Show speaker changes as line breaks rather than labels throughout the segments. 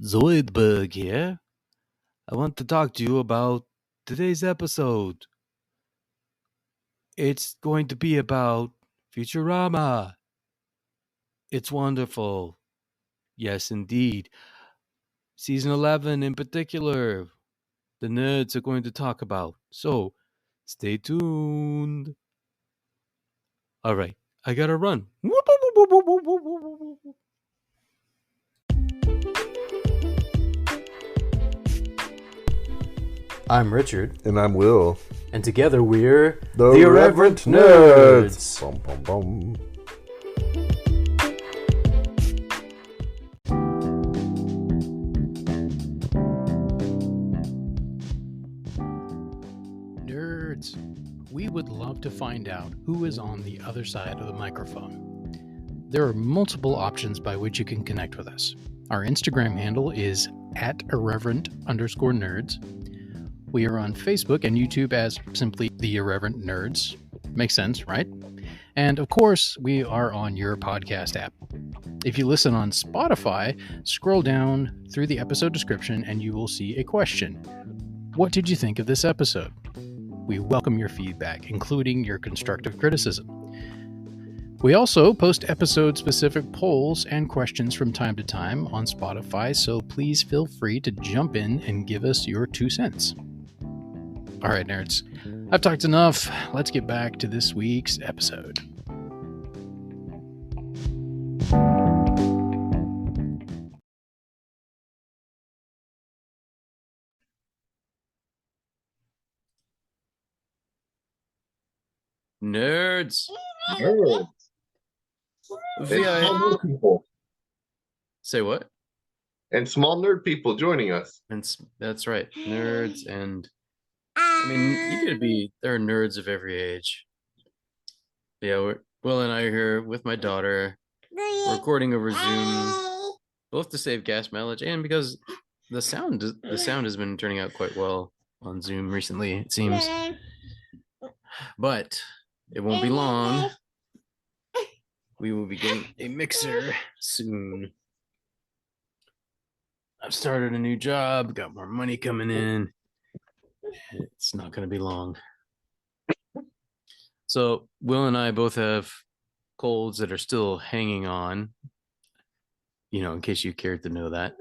Zoidberg here. I want to talk to you about today's episode. It's going to be about Futurama. It's wonderful. Yes, indeed. Season 11 in particular, the nerds are going to talk about. So, stay tuned. All right, I gotta run.
I'm Richard.
And I'm Will.
And together we're
The Irreverent Nerds. Bum, bum, bum.
Nerds, we would love to find out who is on the other side of the microphone. There are multiple options by which you can connect with us. Our Instagram handle is @irreverent_nerds. We are on Facebook and YouTube as simply The Irreverent Nerds. Makes sense, right? And of course, we are on your podcast app. If you listen on Spotify, scroll down through the episode description and you will see a question. What did you think of this episode? We welcome your feedback, including your constructive criticism. We also post episode-specific polls and questions from time to time on Spotify, so please feel free to jump in and give us your 2 cents. All right, nerds, I've talked enough. Let's get back to this week's episode.
Nerds.
Nerds. And small nerd people.
Say what?
And small nerd people joining us.
And that's right, nerds and I mean, there are nerds of every age. Yeah, Will and I are here with my daughter, recording over Zoom, both to save gas mileage and because the sound has been turning out quite well on Zoom recently, it seems. But it won't be long. We will be getting a mixer soon. I've started a new job, got more money coming in. It's not going to be long. So Will and I both have colds that are still hanging on, in case you cared to know that.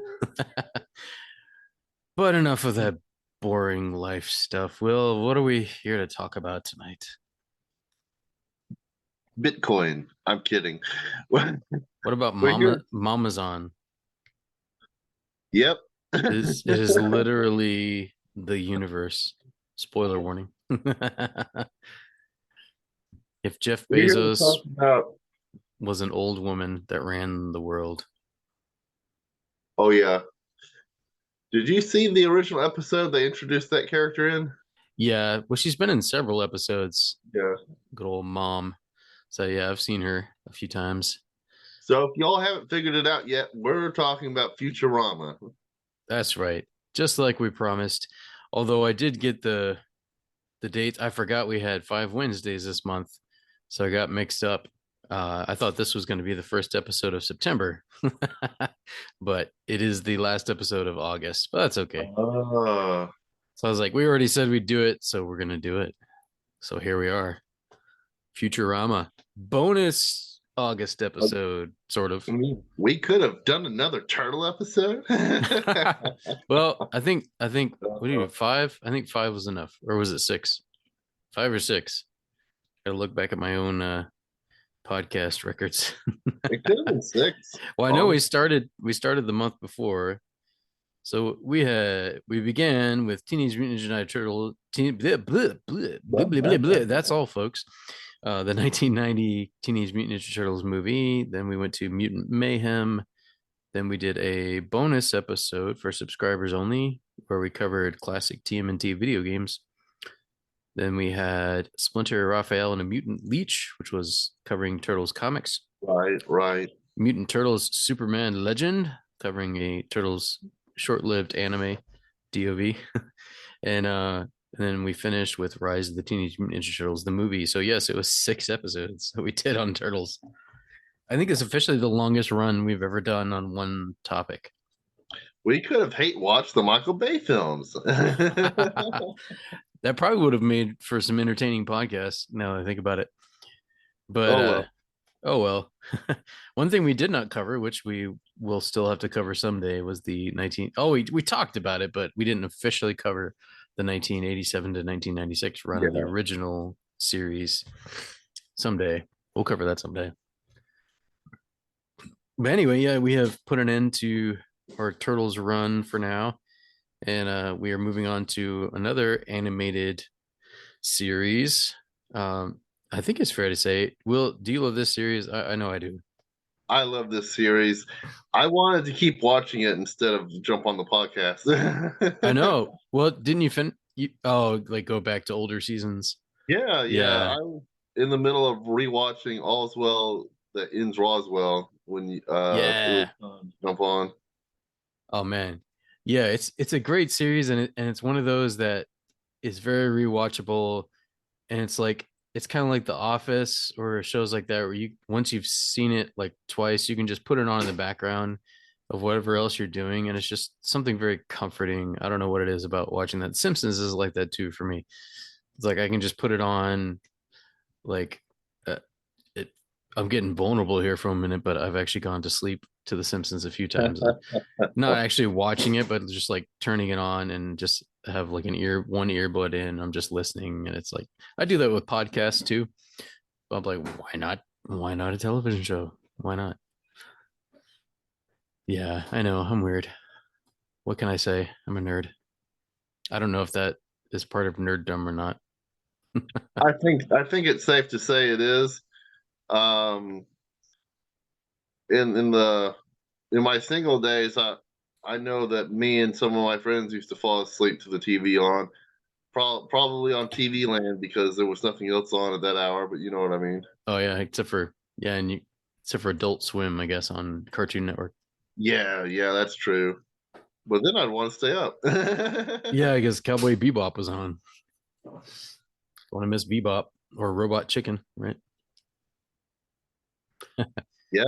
But enough of that boring life stuff. Will, what are we here to talk about tonight?
Bitcoin. I'm kidding.
What about Mamazon?
Yep.
It is literally the universe. Spoiler warning. If Jeff Bezos was an old woman that ran the world.
Oh, yeah. Did you see the original episode they introduced that character in?
Yeah. Well, she's been in several episodes.
Yeah.
Good old mom. So, yeah, I've seen her a few times.
So, if y'all haven't figured it out yet, we're talking about Futurama.
That's right. Just like we promised. Although I did get the dates. I forgot we had 5 Wednesdays this month. So I got mixed up. I thought this was going to be the first episode of September. But it is the last episode of August. But that's okay. So I was like, we already said we'd do it. So we're going to do it. So here we are. Futurama. Bonus August episode, sort of.
We could have done another turtle episode.
Well, I think what do you 5? I think 5 was enough. Or was it 6? 5 or 6? Gotta look back at my own podcast records.
It could have been 6.
Well, I know we started the month before. So we began with Teenage Mutant Ninja Turtle. That's all, folks. The 1990 Teenage Mutant Ninja Turtles movie. Then we went to Mutant Mayhem. Then we did a bonus episode for subscribers only, where we covered classic TMNT video games. Then we had Splinter, Raphael, and a Mutant Leech, which was covering Turtles comics.
Right.
Mutant Turtles Superman Legend, covering a Turtles short-lived anime, DOV. And then we finished with Rise of the Teenage Mutant Ninja Turtles, the movie. So yes, it was 6 episodes that we did on Turtles. I think it's officially the longest run we've ever done on one topic.
We could have hate watched the Michael Bay films.
That probably would have made for some entertaining podcasts now that I think about it. But
Oh well.
oh well. One thing we did not cover, which we will still have to cover someday, was the 19 oh we talked about it, but we didn't officially cover the 1987 to 1996 run of the
Yeah.
original series. Someday. We'll cover that someday. But anyway, yeah, we have put an end to our Turtles run for now. And we are moving on to another animated series. I think it's fair to say, Will, do you love this series? I know I do.
I love this series. I wanted to keep watching it instead of jump on the podcast.
I know. Well, didn't you like go back to older seasons?
Yeah, yeah.
Yeah.
I was in the middle of rewatching All's Well that ends Roswell when it was
Yeah.
time to jump on.
Oh man. Yeah, it's a great series, and it's one of those that is very rewatchable, and it's kind of like The Office or shows like that where you once you've seen it like twice, you can just put it on in the background of whatever else you're doing, and it's just something very comforting. I don't know what it is about watching that. Simpsons is like that too for me. It's like I can just put it on, like uh, it. I'm getting vulnerable here for a minute, but I've actually gone to sleep to The Simpsons a few times. Not actually watching it, but just like turning it on and just have like one earbud in. I'm just listening, and it's like I do that with podcasts too. But I'm like, why not? Why not a television show? Why not? Yeah, I know I'm weird. What can I say? I'm a nerd. I don't know if that is part of nerddom or not.
I think it's safe to say it is. Um, in my single days, I know that me and some of my friends used to fall asleep to the TV on, probably on TV Land because there was nothing else on at that hour. But you know what I mean?
Oh yeah, except for Adult Swim, I guess, on Cartoon Network.
Yeah, yeah, that's true. But then I'd want to stay up.
Yeah, I guess Cowboy Bebop was on. Want to miss Bebop or Robot Chicken, right?
Yep.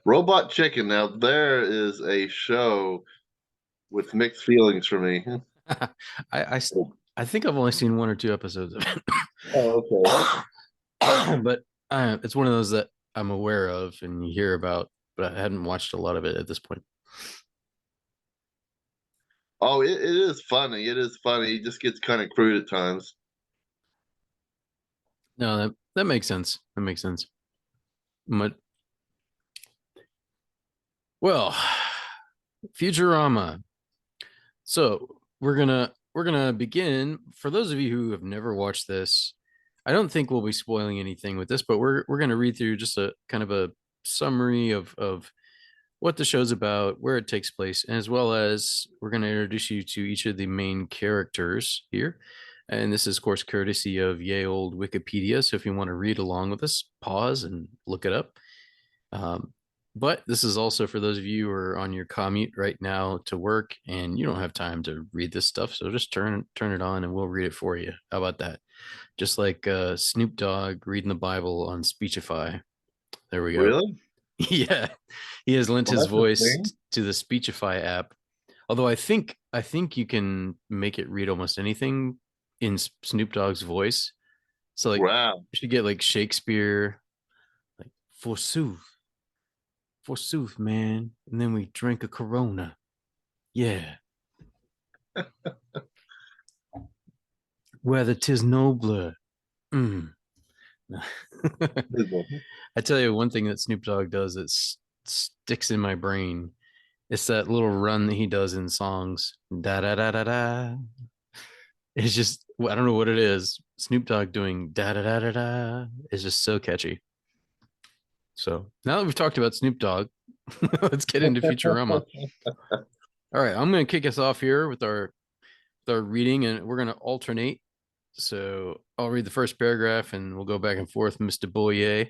Robot Chicken. Now there is a show with mixed feelings for me.
I, I I think I've only seen one or two episodes of it.
Oh, okay.
But it's one of those that I'm aware of and you hear about, but I hadn't watched a lot of it at this point.
Oh, it is funny. It is funny. It just gets kind of crude at times.
No, that makes sense. That makes sense. But well, Futurama. So we're gonna begin. For those of you who have never watched this, I don't think we'll be spoiling anything with this, but we're gonna read through just a kind of a summary of what the show's about, where it takes place, as well as we're going to introduce you to each of the main characters here. And this is, of course, courtesy of Yay Old Wikipedia. So if you want to read along with us, pause and look it up. Um, but this is also for those of you who are on your commute right now to work and you don't have time to read this stuff. So just turn it on and we'll read it for you. How about that? Just like Snoop Dogg reading the Bible on Speechify. There we go.
Really?
Yeah, he has lent
Well,
his
that's the
voice
thing.
to the Speechify app. Although I think you can make it read almost anything in Snoop Dogg's voice. So like
Wow.
you should get like Shakespeare, like forsooth, man. And then we drink a Corona. Yeah, whether 'tis nobler. Mm. I tell you one thing that Snoop Dogg does that sticks in my brain. It's that little run that he does in songs. Da da da da da. It's just I don't know what it is. Snoop Dogg doing da da da da da is just so catchy. So now that we've talked about Snoop Dogg, let's get into Futurama. All right, I'm going to kick us off here with our reading, and we're going to alternate. So I'll read the first paragraph, and we'll go back and forth, Mr. Boyer,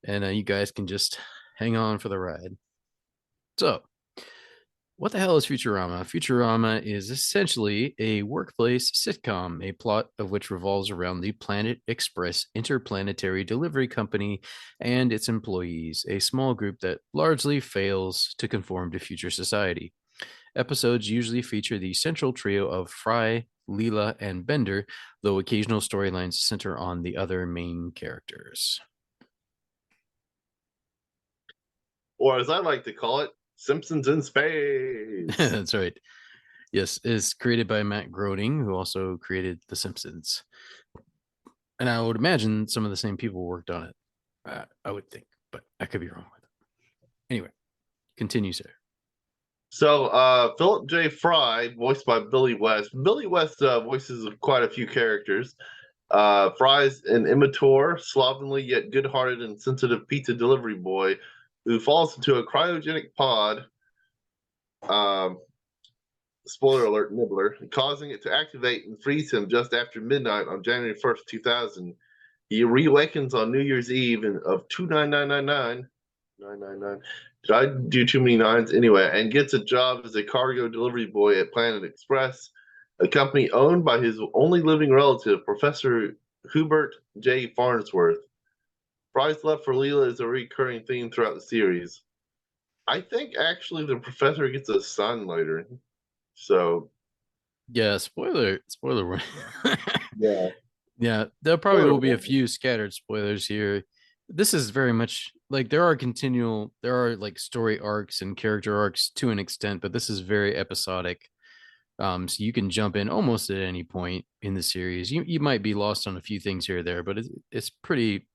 and you guys can just hang on for the ride. So what the hell is Futurama? Futurama is essentially a workplace sitcom, a plot of which revolves around the Planet Express interplanetary delivery company and its employees, a small group that largely fails to conform to future society. Episodes usually feature the central trio of Fry, Leela, and Bender, though occasional storylines center on the other main characters.
Or as I like to call it, Simpsons in space.
That's right. Yes, it's created by Matt Groening, who also created The Simpsons. And I would imagine some of the same people worked on it. I would think, but I could be wrong with it. Anyway, continue, sir.
So Philip J. Fry, voiced by Billy West. Billy West voices quite a few characters. Fry's an immature, slovenly yet good-hearted and sensitive pizza delivery boy who falls into a cryogenic pod. Spoiler alert, Nibbler, causing it to activate and freeze him just after midnight on January 1st, 2000. He reawakens on New Year's Eve of 29999. Did I do too many nines? Anyway, and gets a job as a cargo delivery boy at Planet Express, a company owned by his only living relative, Professor Hubert J. Farnsworth. Fry's love for Leela is a recurring theme throughout the series. I think actually the professor gets a son later. So
yeah, spoiler warning.
yeah.
Yeah, there probably will be a few scattered spoilers here. This is very much like there are like story arcs and character arcs to an extent, but this is very episodic. So you can jump in almost at any point in the series. You might be lost on a few things here or there, but it's pretty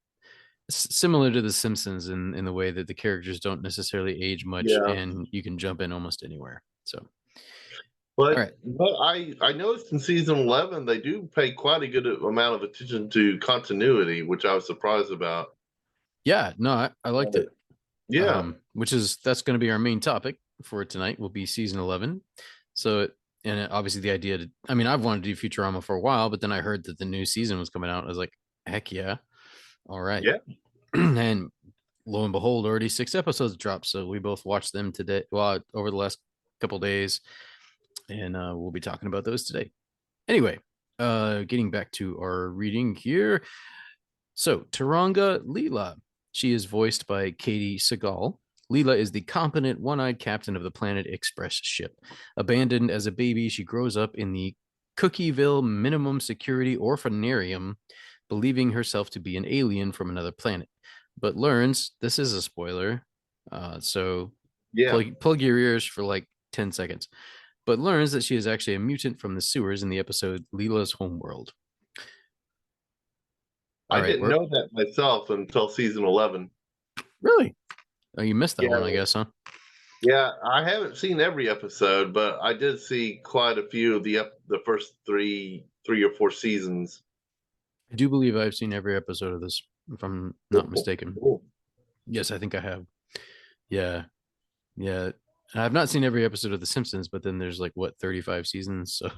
similar to The Simpsons in the way that the characters don't necessarily age much, and you can jump in almost anywhere. So,
but I noticed in season 11 they do pay quite a good amount of attention to continuity, which I was surprised about.
Yeah, no, I liked it.
Yeah,
that's going to be our main topic for tonight. Will be season 11. So, obviously the idea I've wanted to do Futurama for a while, but then I heard that the new season was coming out. I was like, heck yeah, all right.
Yeah.
And lo and behold, already 6 episodes dropped. So we both watched them today. Well, over the last couple days, and we'll be talking about those today. Anyway, getting back to our reading here. So Taranga Leela, she is voiced by Katie Segal. Leela is the competent, one-eyed captain of the Planet Express ship. Abandoned as a baby, she grows up in the Cookieville Minimum Security Orphanarium, believing herself to be an alien from another planet, but learns, this is a spoiler, so
yeah.
plug your ears for like 10 seconds, but learns that she is actually a mutant from the sewers in the episode Leela's Homeworld.
I didn't know that myself until season 11.
Really? Oh, you missed that one, I guess, huh?
Yeah, I haven't seen every episode, but I did see quite a few of the first three or four seasons.
I do believe I've seen every episode of this, if I'm not mistaken.
Cool.
Yes, I think I have. Yeah. I've not seen every episode of The Simpsons, but then there's like 35 seasons, so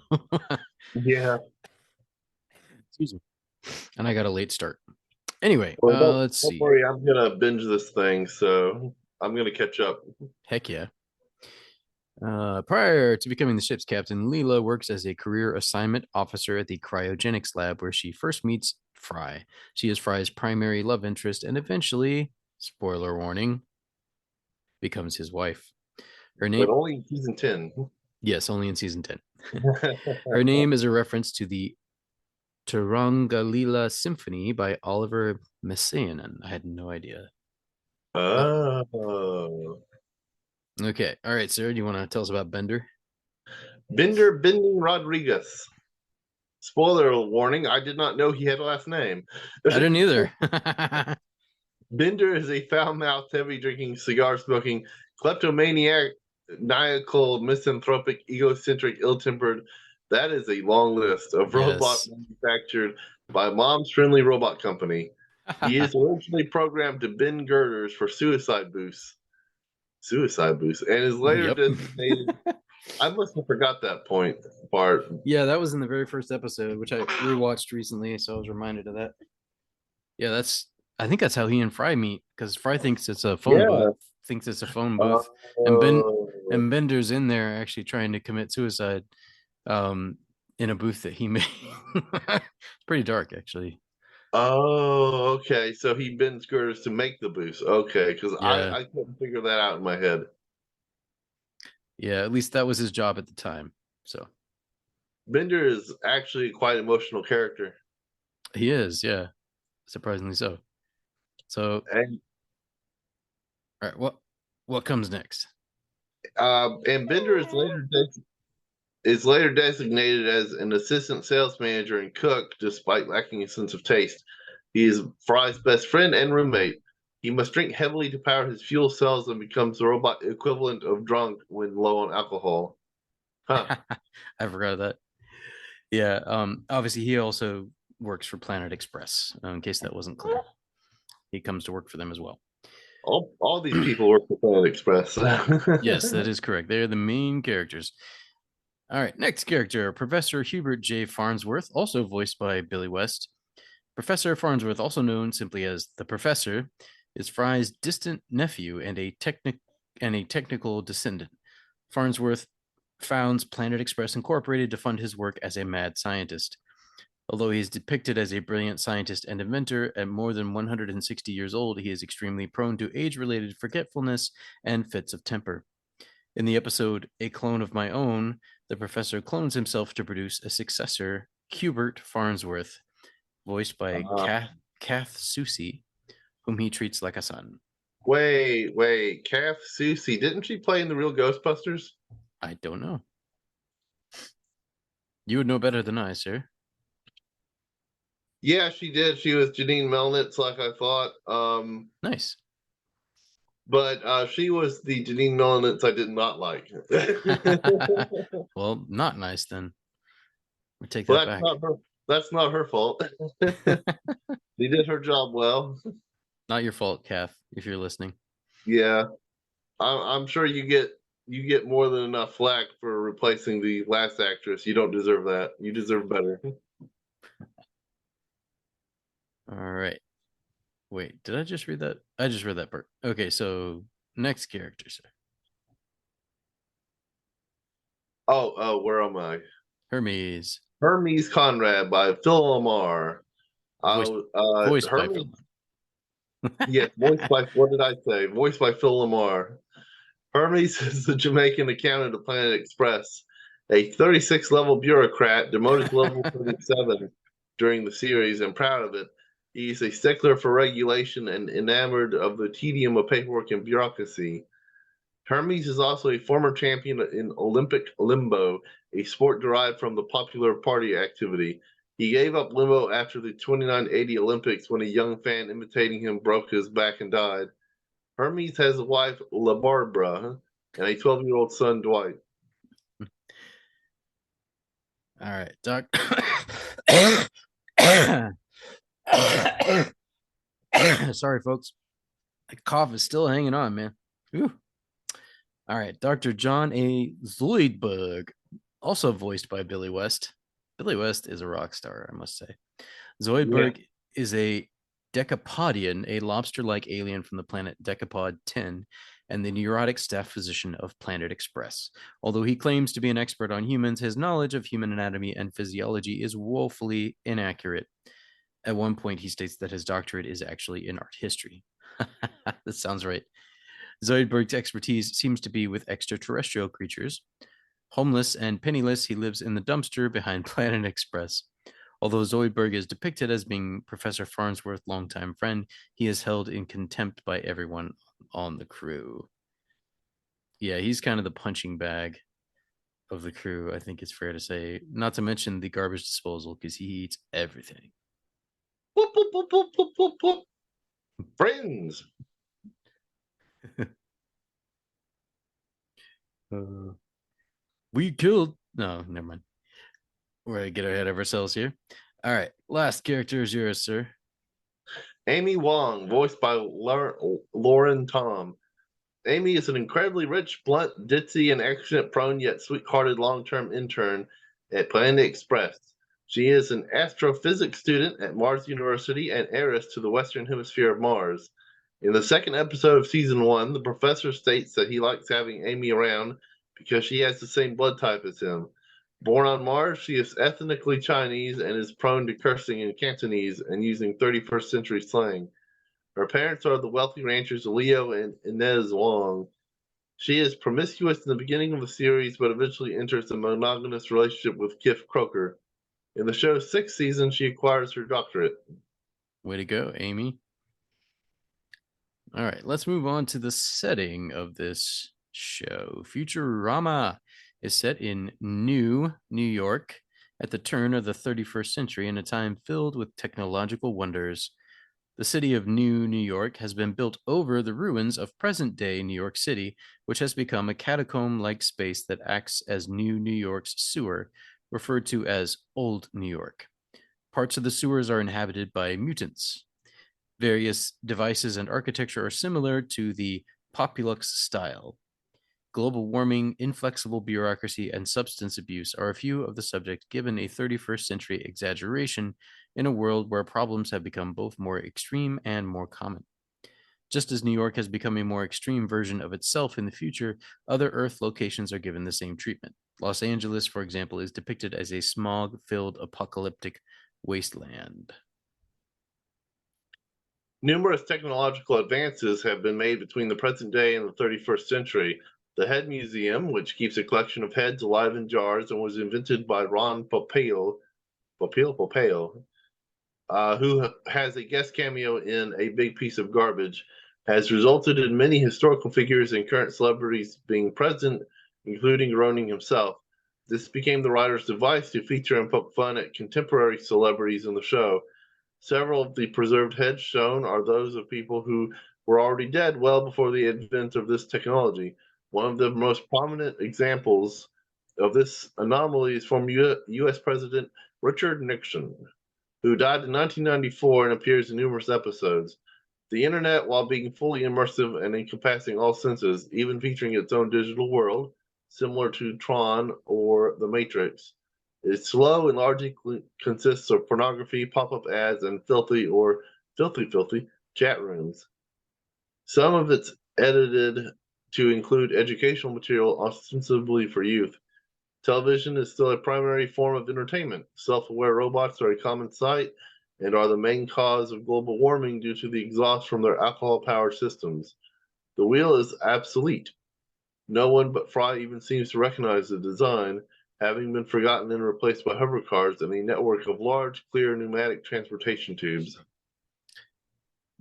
yeah.
Excuse me. And I got a late start. Anyway, let's see.
Don't worry, I'm gonna binge this thing, so I'm gonna catch up.
Heck yeah. Prior to becoming the ship's captain, Leela works as a career assignment officer at the cryogenics lab where she first meets Fry. She is Fry's primary love interest and eventually, spoiler warning, becomes his wife. Her name,
but only in season 10.
Yes, only in season 10. Her name is a reference to the Tarangalila Symphony by Oliver Messiaen. I had no idea.
Oh.
Okay. All right, Sarah, do you want to tell us about Bender?
Bending Rodriguez. Spoiler warning, I did not know he had a last name.
I didn't either.
Bender is a foul-mouthed, heavy-drinking, cigar-smoking, kleptomaniac, maniacal, misanthropic, egocentric, ill-tempered. That is a long list of robots manufactured by Mom's Friendly Robot Company. He is originally programmed to bend girders for suicide boosts, and is later designated. I must have forgot that part.
Yeah, that was in the very first episode, which I rewatched recently, so I was reminded of that. Yeah, I think that's how he and Fry meet, because Fry thinks it's a phone booth, and Bender's in there actually trying to commit suicide, in a booth that he made. It's pretty dark, actually.
Oh, okay. So he bends girders to make the boost. Okay, because I couldn't figure that out in my head.
Yeah, at least that was his job at the time. So
Bender is actually quite an emotional character.
he is, yeah, surprisingly so. So,
And
all right, what comes next?
and Bender is later designated as an assistant sales manager and cook, despite lacking a sense of taste. He is Fry's best friend and roommate. He must drink heavily to power his fuel cells and becomes the robot equivalent of drunk when low on alcohol. Huh.
I forgot that. Yeah, obviously he also works for Planet Express. In case that wasn't clear, he comes to work for them as well.
All these people work for Planet Express.
Yes, that is correct. They're the main characters. All right, next character, Professor Hubert J. Farnsworth, also voiced by Billy West. Professor Farnsworth, also known simply as the Professor, is Fry's distant nephew and a technical descendant. Farnsworth founds Planet Express Incorporated to fund his work as a mad scientist. Although he is depicted as a brilliant scientist and inventor, at more than 160 years old, he is extremely prone to age-related forgetfulness and fits of temper. In the episode A Clone of My Own, the professor clones himself to produce a successor, Hubert Farnsworth, voiced by Kath Soucie, whom he treats like a son.
Wait, Kath Soucie, didn't she play in the real Ghostbusters?
I don't know. You would know better than I, sir.
Yeah, she did. She was Janine Melnitz, like I thought.
Nice.
But she was the Janine Melnitz I did not like.
Well, not nice then. We take
Well,
that back.
That's not her fault. She did her job well.
Not your fault, Kath, if you're listening.
Yeah, I'm sure you get more than enough flack for replacing the last actress. You don't deserve that. You deserve better.
All right. Wait, did I just read that? I just read that part. Okay, so next character, sir.
Oh, where am I?
Hermes.
Hermes Conrad by Phil Lamar.
Voiced by
Hermes.
Phil.
Yes, voiced by, what did I say? Voiced by Phil Lamar. Hermes is the Jamaican accountant of Planet Express, a 36 level bureaucrat demoted to level 37 during the series and proud of it. He's a stickler for regulation and enamored of the tedium of paperwork and bureaucracy. Hermes is also a former champion in Olympic limbo, a sport derived from the popular party activity. He gave up limbo after the 2980 Olympics when a young fan imitating him broke his back and died. Hermes has a wife, La Barbara, and a 12-year-old son, Dwight.
All right, Doc. Sorry, folks. The cough is still hanging on, man. Whew. All right, Dr. John A. Zoidberg, also voiced by Billy West. Billy West is a rock star, I must say. Zoidberg is a decapodian, a lobster-like alien from the planet Decapod 10, and the neurotic staff physician of Planet Express. Although he claims to be an expert on humans, his knowledge of human anatomy and physiology is woefully inaccurate. At one point, he states that his doctorate is actually in art history. That sounds right. Zoidberg's expertise seems to be with extraterrestrial creatures. Homeless and penniless, he lives in the dumpster behind Planet Express. Although Zoidberg is depicted as being Professor Farnsworth's longtime friend, he is held in contempt by everyone on the crew. Yeah, he's kind of the punching bag of the crew, I think it's fair to say. Not to mention the garbage disposal, because he eats everything.
Whoop, whoop, whoop, whoop, whoop, whoop, whoop. Friends.
We killed. No, never mind. We're going to get ahead of ourselves here. All right, last character is yours, sir.
Amy Wong, voiced by Lauren Tom. Amy is an incredibly rich, blunt, ditzy, and accident-prone yet sweet-hearted long-term intern at Planet Express. She is an astrophysics student at Mars University and heiress to the Western Hemisphere of Mars. In the second episode of season 1, the professor states that he likes having Amy around because she has the same blood type as him. Born on Mars, she is ethnically Chinese and is prone to cursing in Cantonese and using 31st century slang. Her parents are the wealthy ranchers Leo and Inez Wong. She is promiscuous in the beginning of the series, but eventually enters a monogamous relationship with Kif Croker. In the show's 6th season, she acquires her doctorate.
Way to go, Amy. All right, let's move on to the setting of this show. Futurama is set in New York at the turn of the 31st century in a time filled with technological wonders. The city of New York has been built over the ruins of present-day New York City, which has become a catacomb-like space that acts as New York's sewer, referred to as Old New York. Parts of the sewers are inhabited by mutants. Various devices and architecture are similar to the Populux style. Global warming, inflexible bureaucracy, and substance abuse are a few of the subjects given a 31st century exaggeration in a world where problems have become both more extreme and more common. Just as New York has become a more extreme version of itself in the future, other Earth locations are given the same treatment. Los Angeles, for example, is depicted as a smog-filled apocalyptic wasteland.
Numerous technological advances have been made between the present day and the 31st century. The Head Museum, which keeps a collection of heads alive in jars and was invented by Ron Popeil, who has a guest cameo in A Big Piece of Garbage, has resulted in many historical figures and current celebrities being present, including Groening himself. This became the writer's device to feature and poke fun at contemporary celebrities in the show. Several of the preserved heads shown are those of people who were already dead well before the advent of this technology. One of the most prominent examples of this anomaly is from U.S. President Richard Nixon, who died in 1994 and appears in numerous episodes. The internet, while being fully immersive and encompassing all senses, even featuring its own digital world, similar to Tron or The Matrix, is slow and largely consists of pornography, pop-up ads, and filthy chat rooms. Some of it's edited to include educational material ostensibly for youth. Television is still a primary form of entertainment. Self-aware robots are a common sight and are the main cause of global warming due to the exhaust from their alcohol-powered systems. The wheel is obsolete. No one but Fry even seems to recognize the design, having been forgotten and replaced by hover cars and a network of large, clear pneumatic transportation tubes.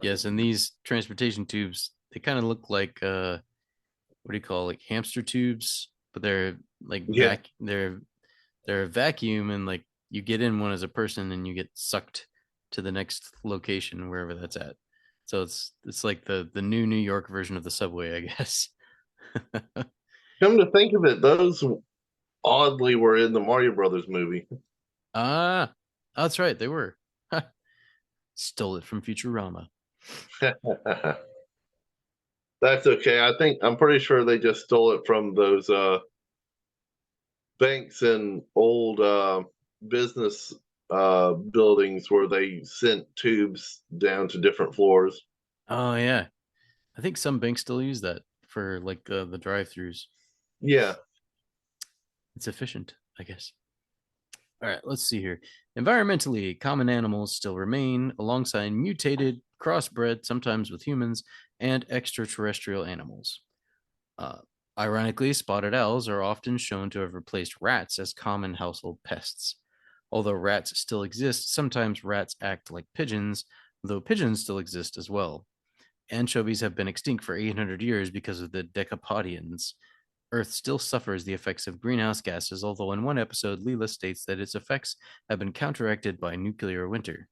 Yes, and these transportation tubes, they kind of look like what do you call, like hamster tubes, but they're like
Yeah.
they're a vacuum, and like you get in one as a person and you get sucked to the next location wherever that's at. So it's like the new New York version of the subway, I guess.
Come to think of it, those oddly were in the Mario Brothers movie.
Ah, that's right, they were. Stole it from Futurama.
That's okay. I'm pretty sure they just stole it from those banks and old business buildings where they sent tubes down to different floors.
Oh yeah, I think some banks still use that for like the drive-throughs.
Yeah.
It's efficient, I guess. All right, let's see here. Environmentally, common animals still remain alongside mutated, crossbred, sometimes with humans, and extraterrestrial animals. Uh, Ironically, spotted owls are often shown to have replaced rats as common household pests. Although rats still exist, sometimes rats act like pigeons, though pigeons still exist as well. Anchovies have been extinct for 800 years because of the decapodians. Earth still suffers the effects of greenhouse gases, although in one episode, Leela states that its effects have been counteracted by nuclear winter.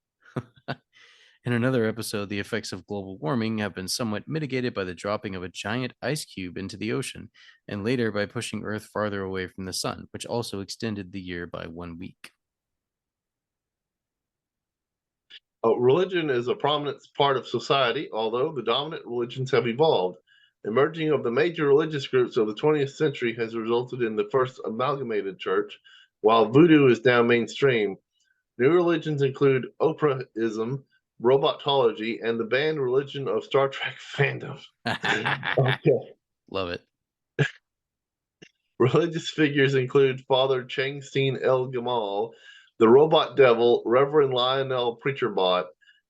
In another episode, the effects of global warming have been somewhat mitigated by the dropping of a giant ice cube into the ocean, and later by pushing Earth farther away from the sun, which also extended the year by 1 week.
Religion is a prominent part of society, although the dominant religions have evolved. Emerging of the major religious groups of the 20th century has resulted in the first amalgamated church, while voodoo is now mainstream. New religions include Oprahism, robotology, and the banned religion of Star Trek fandom. Okay.
Love it.
Religious figures include Father Changstein El Gamal, the Robot Devil, Reverend Lionel Preacherbot,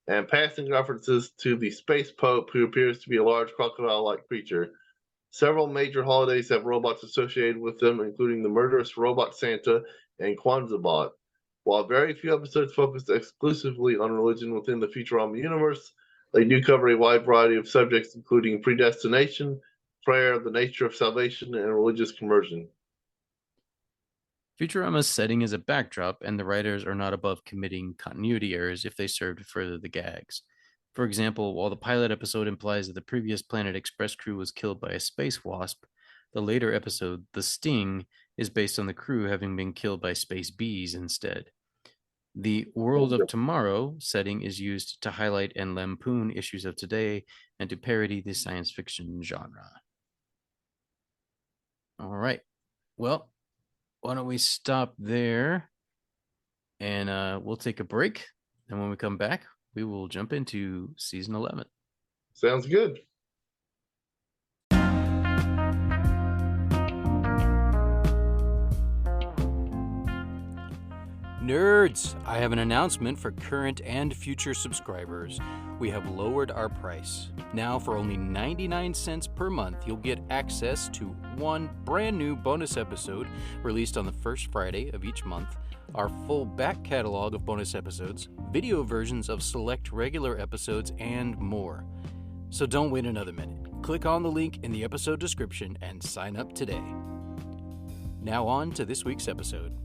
and passing references to the Space Pope, who appears to be a large crocodile-like creature. Several major holidays have robots associated with them, including the murderous robot Santa and Kwanzaa. While very few episodes focus exclusively on religion within the Futurama universe, they do cover a wide variety of subjects, including predestination, prayer, the nature of salvation, and religious conversion.
Futurama's setting is a backdrop, and the writers are not above committing continuity errors if they serve to further the gags. For example, while the pilot episode implies that the previous Planet Express crew was killed by a space wasp, the later episode, The Sting, is based on the crew having been killed by space bees instead. The World of Tomorrow setting is used to highlight and lampoon issues of today and to parody the science fiction genre. All right. Well, why don't we stop there and we'll take a break. And when we come back, we will jump into season 11.
Sounds good.
Nerds, I have an announcement for current and future subscribers. We have lowered our price. Now for only 99 cents per month, you'll get access to one brand new bonus episode released on the first Friday of each month, our full back catalog of bonus episodes, video versions of select regular episodes, and more. So don't wait another minute. Click on the link in the episode description and sign up today. Now on to this week's episode.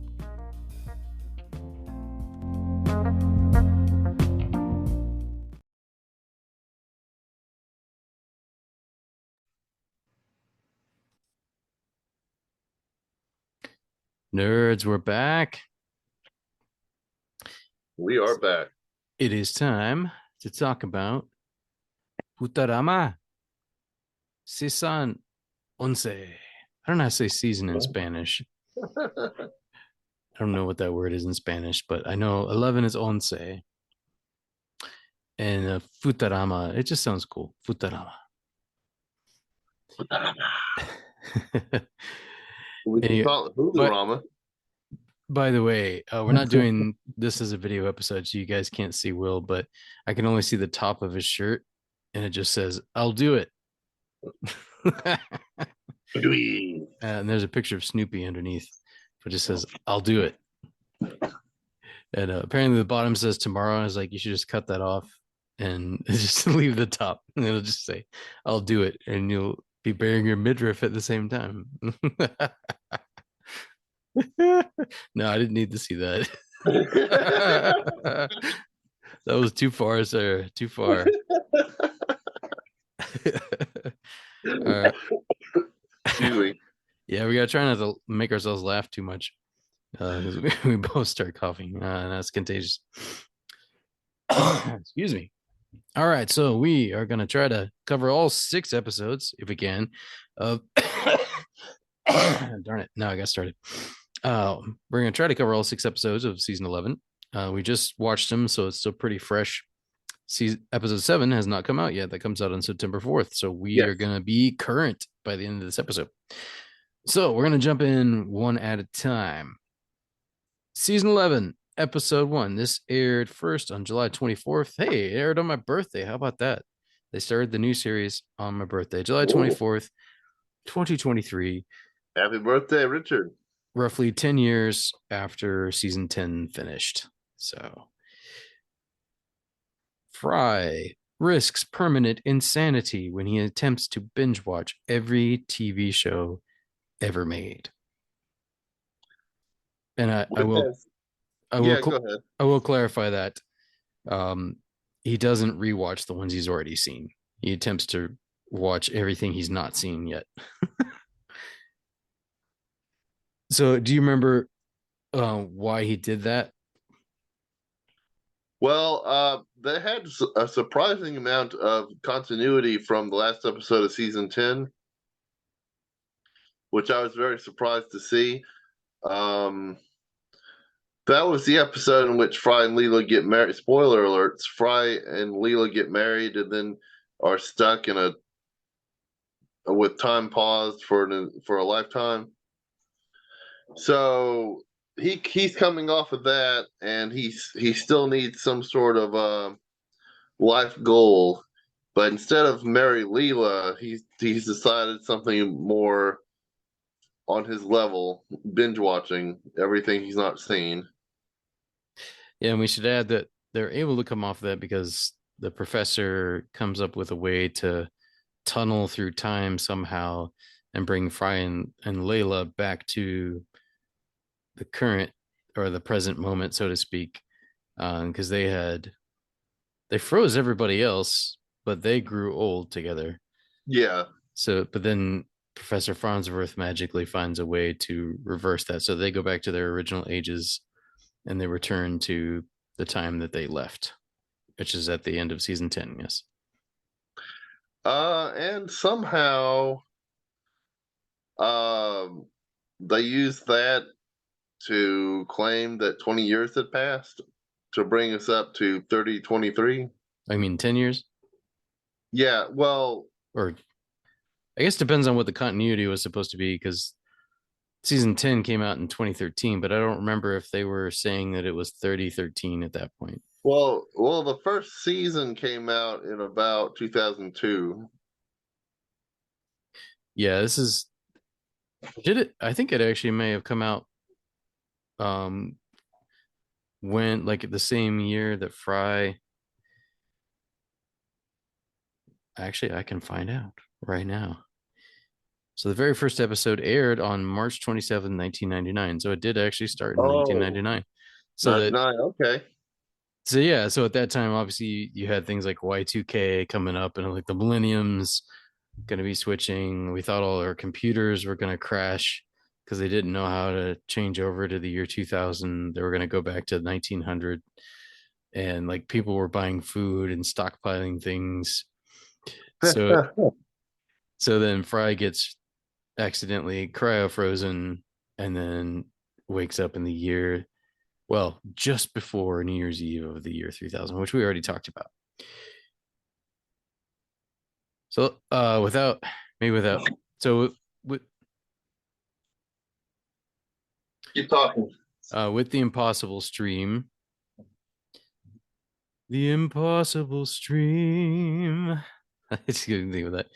Nerds, we're back.
We are back.
It is time to talk about Futurama Season 11. I don't know how to say season in Spanish. I don't know what that word is in Spanish, but I know 11 is once. And Futurama, it just sounds cool. Futurama.
We can call it Hulu-rama.
By the way, we're not doing this as a video episode, so you guys can't see Will, but I can only see the top of his shirt, and it just says, "I'll do it." And there's a picture of Snoopy underneath, but it just says, "I'll do it." And apparently the bottom says tomorrow. And I was like, you should just cut that off and just leave the top, and it'll just say, "I'll do it," and you'll be bearing your midriff at the same time. No, I didn't need to see that. That was too far, sir. Too far.
Excuse me.
Yeah, we gotta try not to make ourselves laugh too much. Because we both start coughing, and that's contagious. Excuse me. All right, so we are gonna try to cover all 6 episodes if we can. Of darn it! Now I got started. We're gonna try to cover all 6 episodes of season 11. We just watched them, so it's still pretty fresh. Episode 7 has not come out yet. That comes out on September 4th. So we are gonna be current by the end of this episode. So we're gonna jump in one at a time. Season 11, episode 1. This aired first on July 24th. Hey, it aired on my birthday. How about that? They started the new series on my birthday, July 24th, 2023.
Happy birthday, Richard.
Roughly 10 years after season 10 finished. So Fry risks permanent insanity when he attempts to binge watch every TV show ever made. And I will clarify that he doesn't rewatch the ones he's already seen. He attempts to watch everything he's not seen yet. So do you remember why he did that?
Well, they had a surprising amount of continuity from the last episode of season 10, which I was very surprised to see. That was the episode in which Fry and Leela get married. Spoiler alerts: Fry and Leela get married and then are stuck in with time paused for a lifetime. So he's coming off of that, and he still needs some sort of life goal, But instead of marry Leela, he's decided something more on his level, binge watching everything he's not seen.
Yeah, and we should add that they're able to come off that because the professor comes up with a way to tunnel through time somehow and bring Fry and Layla back to the current or the present moment, so to speak, because they froze everybody else, but they grew old together.
Yeah.
So, but then Professor Farnsworth magically finds a way to reverse that. So they go back to their original ages and they return to the time that they left, which is at the end of season 10. Yes.
And somehow um they use that to claim that 20 years had passed to bring us up to 3023.
I mean, 10 years,
Yeah, well,
or I guess depends on what the continuity was supposed to be because season 10 came out in 2013, but I don't remember if they were saying that it was 3013 at that point.
the first season came out in about 2002.
Yeah, this is did it I think it actually may have come out um when like the same year that Fry actually I can find out right now. So the very first episode aired on March 27, 1999. So it did actually start in
Oh,
1999. So that
99. Okay.
so yeah, so at that time obviously you had things like Y2K coming up and like the millennium's going to be switching. We thought all our computers were going to crash because they didn't know how to change over to the year 2000. They were going to go back to 1900 and like people were buying food and stockpiling things. So so then Fry gets accidentally cryo frozen and then wakes up in the year, well, just before New Year's Eve of the year 3000, which we already talked about. So without maybe without so with
Keep talking.
with the impossible stream, the impossible stream. I just couldn't think of that.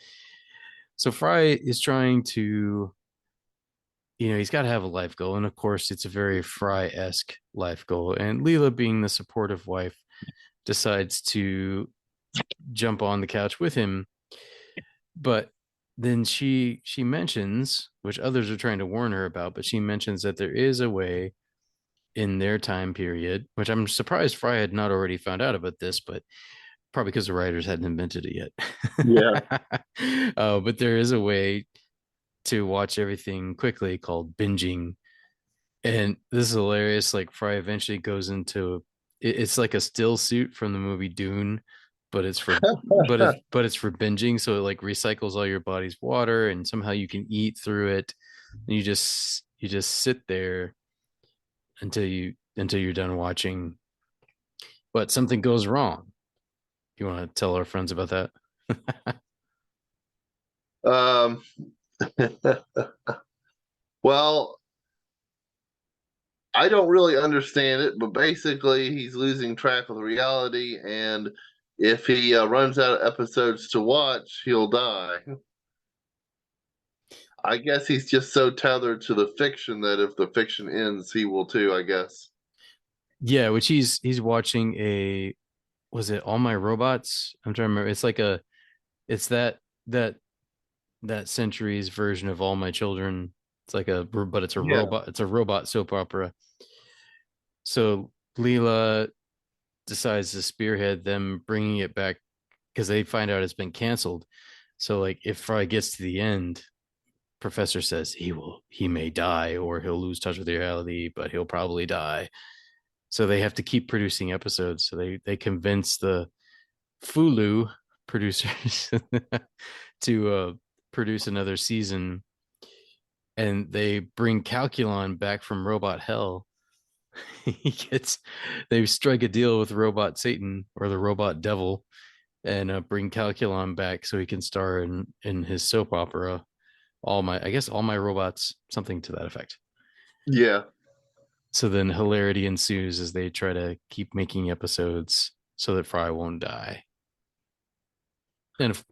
So Fry is trying to, he's got to have a life goal. And of course, it's a very Fry esque life goal. And Leela, being the supportive wife, decides to jump on the couch with him. But then she mentions, which others are trying to warn her about, but she mentions that there is a way in their time period, which I'm surprised Fry had not already found out about this, but probably because the writers hadn't invented it
Yeah.
yet. But there is a way to watch everything quickly called binging. And this is hilarious. Like Fry eventually goes into it's like a still suit from the movie Dune, but it's for but it's for binging. So it like recycles all your body's water and somehow you can eat through it. And you just sit there until you're done watching. But something goes wrong. You want to tell our friends about that?
um, well, I don't really understand it, but basically, he's losing track of reality, and if he runs out of episodes to watch, he'll die. I guess he's just so tethered to the fiction that if the fiction ends, he will too, I guess.
Yeah, which he's watching a was it All My Robots? I'm trying to remember. It's that that century's version of All My Children. It's like but it's a
Yeah.
robot. It's a robot soap opera. So Leela decides to spearhead them bringing it back because they find out it's been canceled. So like if Fry gets to the end, Professor says he may die or he'll lose touch with reality, but he'll probably die. So they have to keep producing episodes. So they convince the Hulu producers to produce another season, and they bring Calculon back from Robot Hell. he gets They strike a deal with Robot Satan or the Robot Devil, and bring Calculon back so he can star in his soap opera. All My Robots, something to that effect.
Yeah.
So then hilarity ensues as they try to keep making episodes so that Fry won't die. And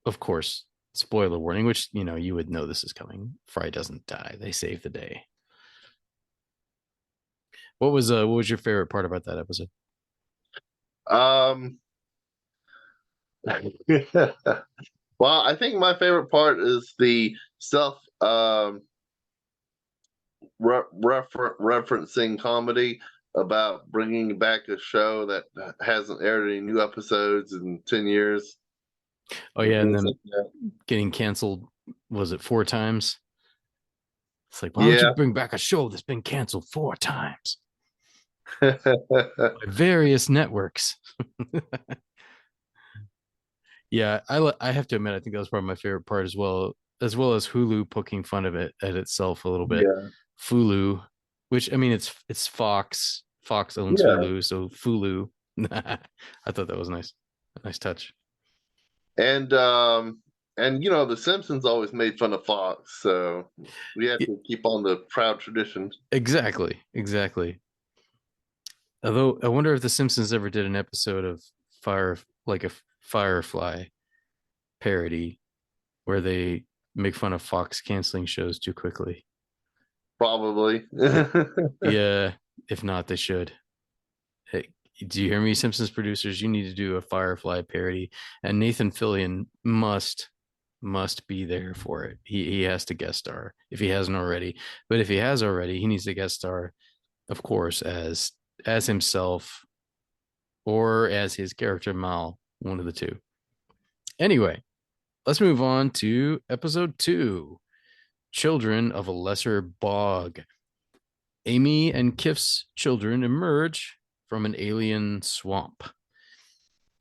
of course, spoiler warning, which you would know this is coming. Fry doesn't die. They save the day. What was your favorite part about that episode?
Um, well, I think my favorite part is the self referencing comedy about bringing back a show that hasn't aired any new episodes in 10 years.
Oh yeah, and then getting canceled, was it 4 times? It's like, why don't you
Yeah.
bring back a show that's been canceled 4 times by various networks? Yeah, I have to admit, I think that was probably my favorite part as well as Hulu poking fun of it at itself a little bit.
Yeah.
Fulu, which I mean, it's Fox. Fox owns
Yeah.
Hulu, so Fulu. I thought that was nice, a nice touch.
And The Simpsons always made fun of Fox, so we have to keep on the proud tradition.
Exactly, exactly. Although I wonder if The Simpsons ever did an episode of like a Firefly parody where they make fun of Fox canceling shows too quickly.
Probably.
Yeah, if not, they should. Hey, do you hear me, Simpsons producers? You need to do a Firefly parody, and Nathan Fillion must be there for it. He has to guest star if he hasn't already. But if he has already, he needs to guest star, of course, as himself or as his character Mal, one of the two. Anyway, let's move on to episode 2, Children of a Lesser Bog. Amy and Kif's children emerge from an alien swamp.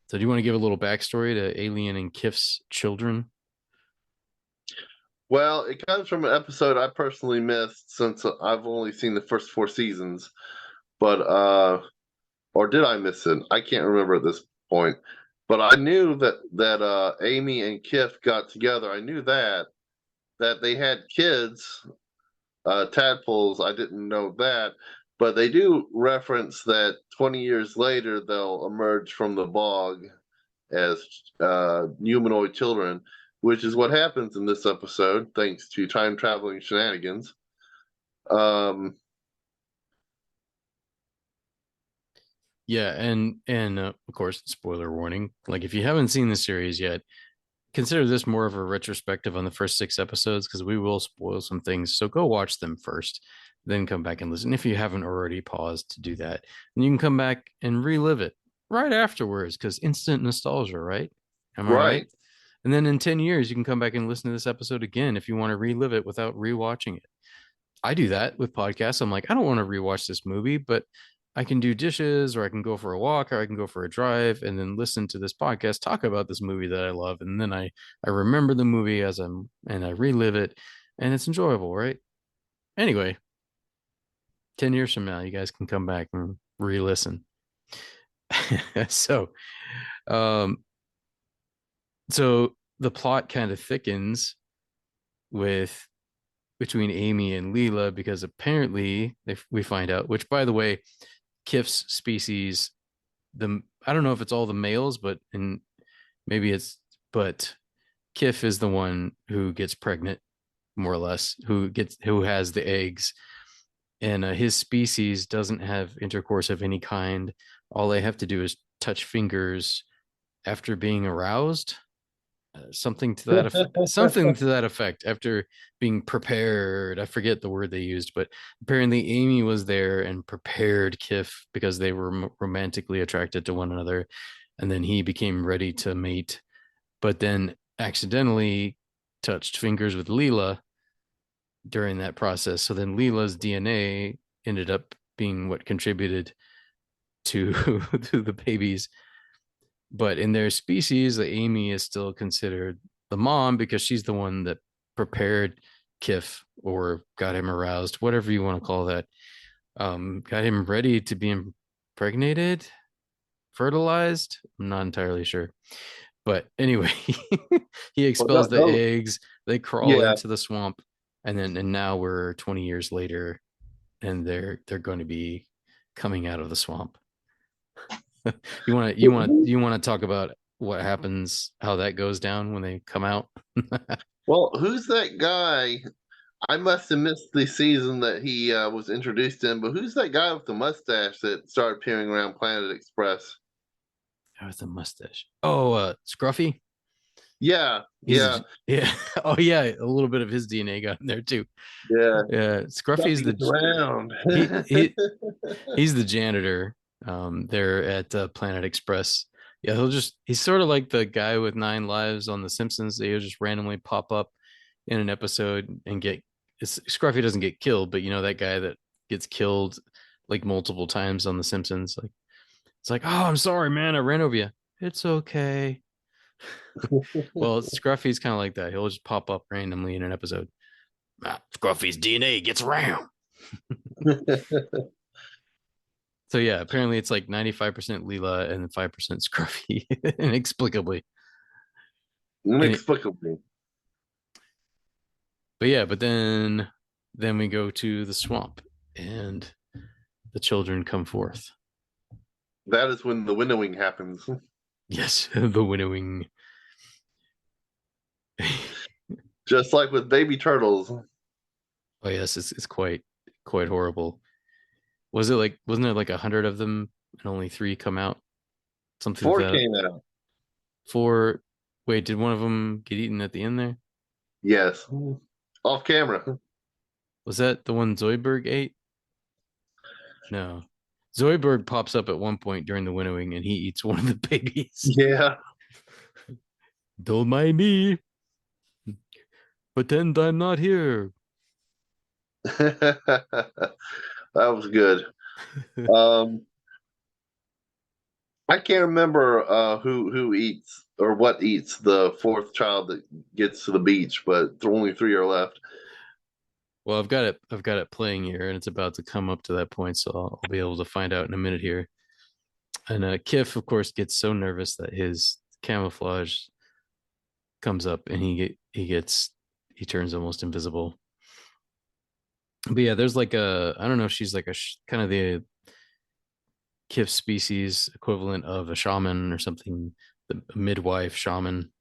So do you want to give a little backstory to Alien and Kif's children?
Well, it comes from an episode I personally missed since I've only seen the first 4 seasons. But or did I miss it? I can't remember at this point. But I knew that Amy and Kif got together. I knew that they had kids, tadpoles. I didn't know that, but they do reference that 20 years later they'll emerge from the bog as humanoid children, which is what happens in this episode, thanks to time traveling shenanigans. Um,
Yeah, and of course, spoiler warning. Like if you haven't seen the series yet, consider this more of a retrospective on the first 6 episodes because we will spoil some things. So go watch them first, then come back and listen. If you haven't already paused to do that, and you can come back and relive it right afterwards because instant nostalgia, right? Am I right?
right.
And then in 10 years, you can come back and listen to this episode again if you want to relive it without rewatching it. I do that with podcasts. I'm like, I don't want to rewatch this movie, but I can do dishes or I can go for a walk or I can go for a drive and then listen to this podcast talk about this movie that I love. And then I remember the movie and I relive it and it's enjoyable, right? Anyway, 10 years from now, you guys can come back and re-listen. so um so the plot kind of thickens with between Amy and Leela because apparently we find out, which by the way, Kif's species, I don't know if it's all the males, but maybe it's, but Kif is the one who gets pregnant, more or less, who has the eggs, and his species doesn't have intercourse of any kind. All they have to do is touch fingers after being aroused, something to that effect, something to that effect after being prepared. I forget the word they used, but apparently Amy was there and prepared Kif because they were romantically attracted to one another, and then he became ready to mate, but then accidentally touched fingers with Leela during that process. So then Leela's DNA ended up being what contributed to to the babies, but in their species, the Amy is still considered the mom because she's the one that prepared Kif or got him aroused, whatever you want to call that. Got him ready to be impregnated, fertilized. I'm not entirely sure, but anyway, he expels the eggs. They crawl into the swamp, and now we're 20 years later, and they're going to be coming out of the swamp. You want to talk about what happens, how that goes down when they come out.
Well, who's that guy? I must have missed the season that he was introduced in, but who's that guy with the mustache that started appearing around Planet Express?
With a mustache. Oh, Scruffy.
Yeah,
He's
yeah,
yeah. Oh yeah, a little bit of his DNA got in there too.
yeah.
Yeah, Scruffy's
Nothing's
the
around.
he he he's the janitor. There at Planet Express. Yeah, he's sort of like the guy with 9 lives on The Simpsons. He'll just randomly pop up in an episode and Scruffy doesn't get killed, but you know that guy that gets killed like multiple times on The Simpsons. Like it's like, oh, I'm sorry, man, I ran over you. It's okay. Well, Scruffy's kind of like that. He'll just pop up randomly in an episode. Scruffy's DNA gets around. So yeah, apparently it's like 95% Leela and 5% Scruffy, inexplicably. And
Inexplicably.
but yeah, but then we go to the swamp and the children come forth.
That is when the winnowing happens.
Yes, the winnowing.
Just like with baby turtles.
Oh yes, it's quite horrible. Wasn't there like 100 of them and only 3 come out? Something like
4
that.
came out.
4. Wait, did one of them get eaten at the end there?
Yes. Off camera.
Was that the one Zoidberg ate? No. Zoidberg pops up at one point during the winnowing and he eats one of the babies.
Yeah.
Don't mind me. Pretend I'm not here.
That was good. I can't remember who eats or what eats the 4th child that gets to the beach, but only 3 are left.
Well, I've got it playing here and it's about to come up to that point, so I'll be able to find out in a minute here. And Kif, of course, gets so nervous that his camouflage comes up and he turns almost invisible. But yeah, there's like I don't know if she's like kind of the Kif species equivalent of a shaman or something, the midwife shaman.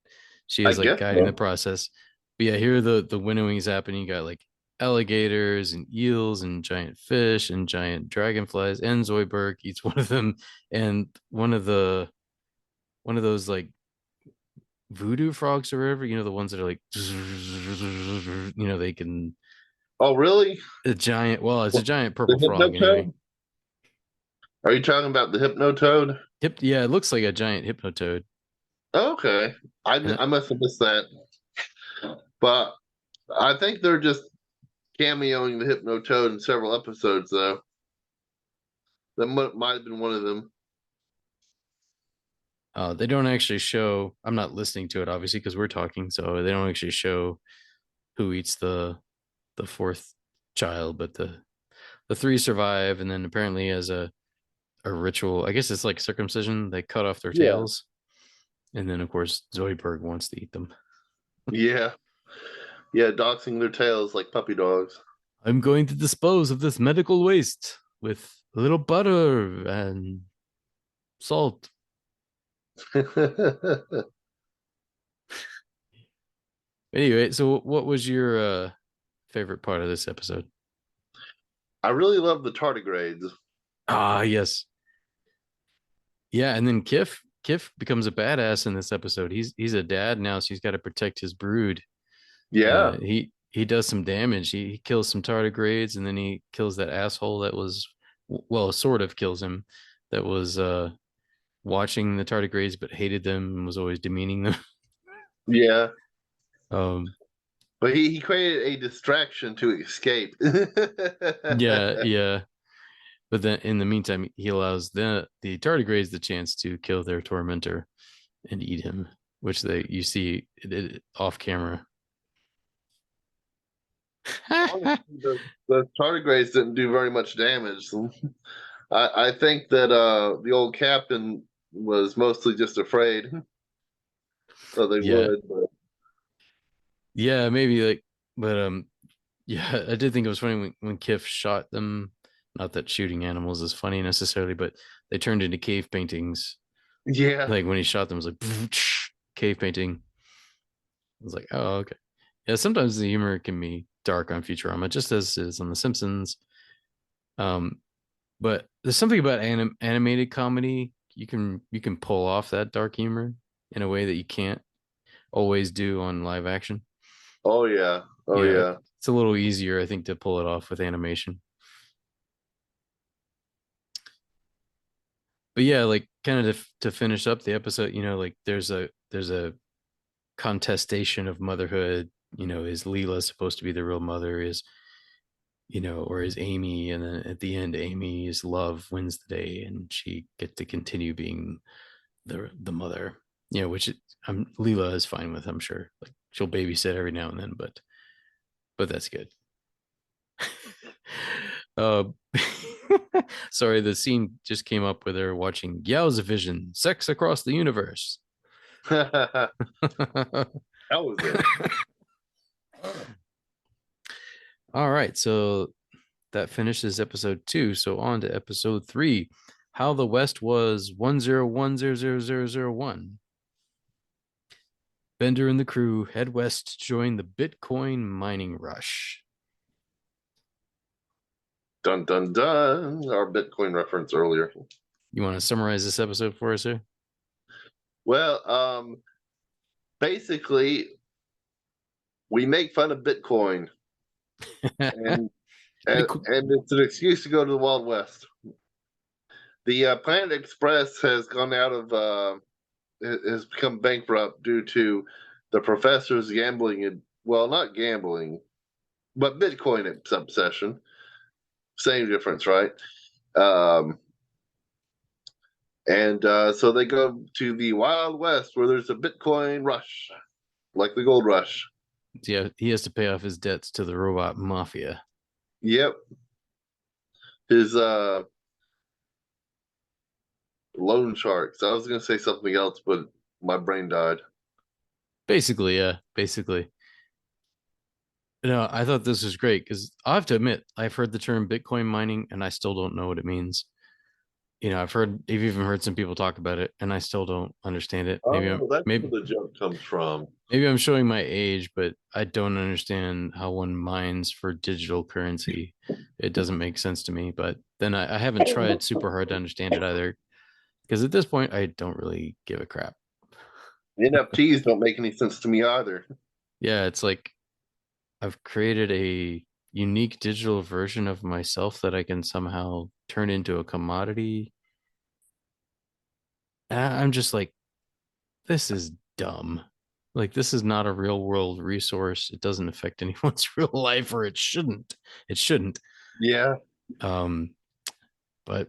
She
I
is like
guess
guiding the
so.
process. But yeah, here the winnowing's happening. You got like alligators and eels and giant fish and giant dragonflies, and Zoidberg eats one of them, and one of those like voodoo frogs or whatever, you know, the ones that are like they can
Oh, really?
a giant, well, it's a giant
The
purple frog anyway.
Hypnotoad? Are you talking about the Hypnotoad?
Yeah, it looks like a giant hypnotoad.
Okay.
And
I must have missed that. But I think they're just cameoing the Hypnotoad in several episodes, though. That might have been one of them.
they don't actually show, I'm not listening to it obviously because we're talking, so they don't actually show who eats the 4th child, but the 3 survive, and then apparently as a ritual, I guess it's like circumcision, they cut off their
Yeah.
tails, and then of course Zoidberg wants to eat them.
Yeah. Yeah, doxing their tails like puppy dogs.
I'm going to dispose of this medical waste with a little butter and salt. Anyway, so what was your favorite part of this episode?
I really love the tardigrades.
Ah, yes. Yeah, and then Kif becomes a badass in this episode. He's a dad now, so he's got to protect his brood.
Yeah.
He does some damage. He kills some tardigrades, and then he kills that asshole that was, well, sort of kills him, that was watching the tardigrades but hated them and was always demeaning them.
Yeah.
um
But he created a distraction to escape.
yeah. But then in the meantime, he allows the tardigrades the chance to kill their tormentor and eat him, which you see it off camera.
The tardigrades didn't do very much damage. I think that the old captain was mostly just afraid. So they
Yeah.
would. But...
Yeah, maybe like, but yeah, I did think it was funny when Kif shot them. Not that shooting animals is funny necessarily, but they turned into cave paintings
Yeah.
Like when he shot them, it was like cave painting. I was like, oh, okay. Yeah, sometimes the humor can be dark on Futurama, just as is on The Simpsons. Um, but there's something about animated comedy you can pull off that dark humor in a way that you can't always do on live action.
Oh yeah. Oh
Yeah,
yeah.
it's a little easier, I think, to pull it off with animation. But yeah, like kind of to finish up the episode, like there's a contestation of motherhood. Is Leela supposed to be the real mother? Or is Amy? And then at the end, Amy's love wins the day, and she gets to continue being the mother. Which Leela is fine with. I'm sure. Like she'll babysit every now and then, but that's good. uh, sorry, the scene just came up with her watching Yao's Vision, Sex Across the Universe.
That was it.
All right, so that finishes episode 2. So on to episode 3, How the West Was 101000001. Bender and the crew head west to join the Bitcoin mining rush.
Dun dun dun. Our Bitcoin reference earlier.
You want to summarize this episode for us, sir?
Well, basically, we make fun of Bitcoin, and it's an excuse to go to the Wild West. The Planet Express has gone out of has become bankrupt due to the professor's gambling and not gambling, but Bitcoin obsession. Same difference, right? Um, and so they go to the Wild West where there's a Bitcoin rush, like the gold rush.
Yeah, he has to pay off his debts to the robot mafia.
Yep. His loan sharks. I was going to say something else, but my brain died.
Basically, yeah, basically. I thought this was great because I have to admit, I've heard the term Bitcoin mining and I still don't know what it means. I've even heard some people talk about it and I still don't understand it.
Oh, that's where the joke comes from.
Maybe I'm showing my age, but I don't understand how one mines for digital currency. It doesn't make sense to me. But then I haven't tried super hard to understand it either because at this point, I don't really give a crap.
NFTs don't make any sense to me either.
Yeah, it's like I've created a unique digital version of myself that I can somehow turn into a commodity. I'm just like, this is dumb. Like, this is not a real world resource. It doesn't affect anyone's real life, or it shouldn't. It shouldn't.
Yeah.
Um, but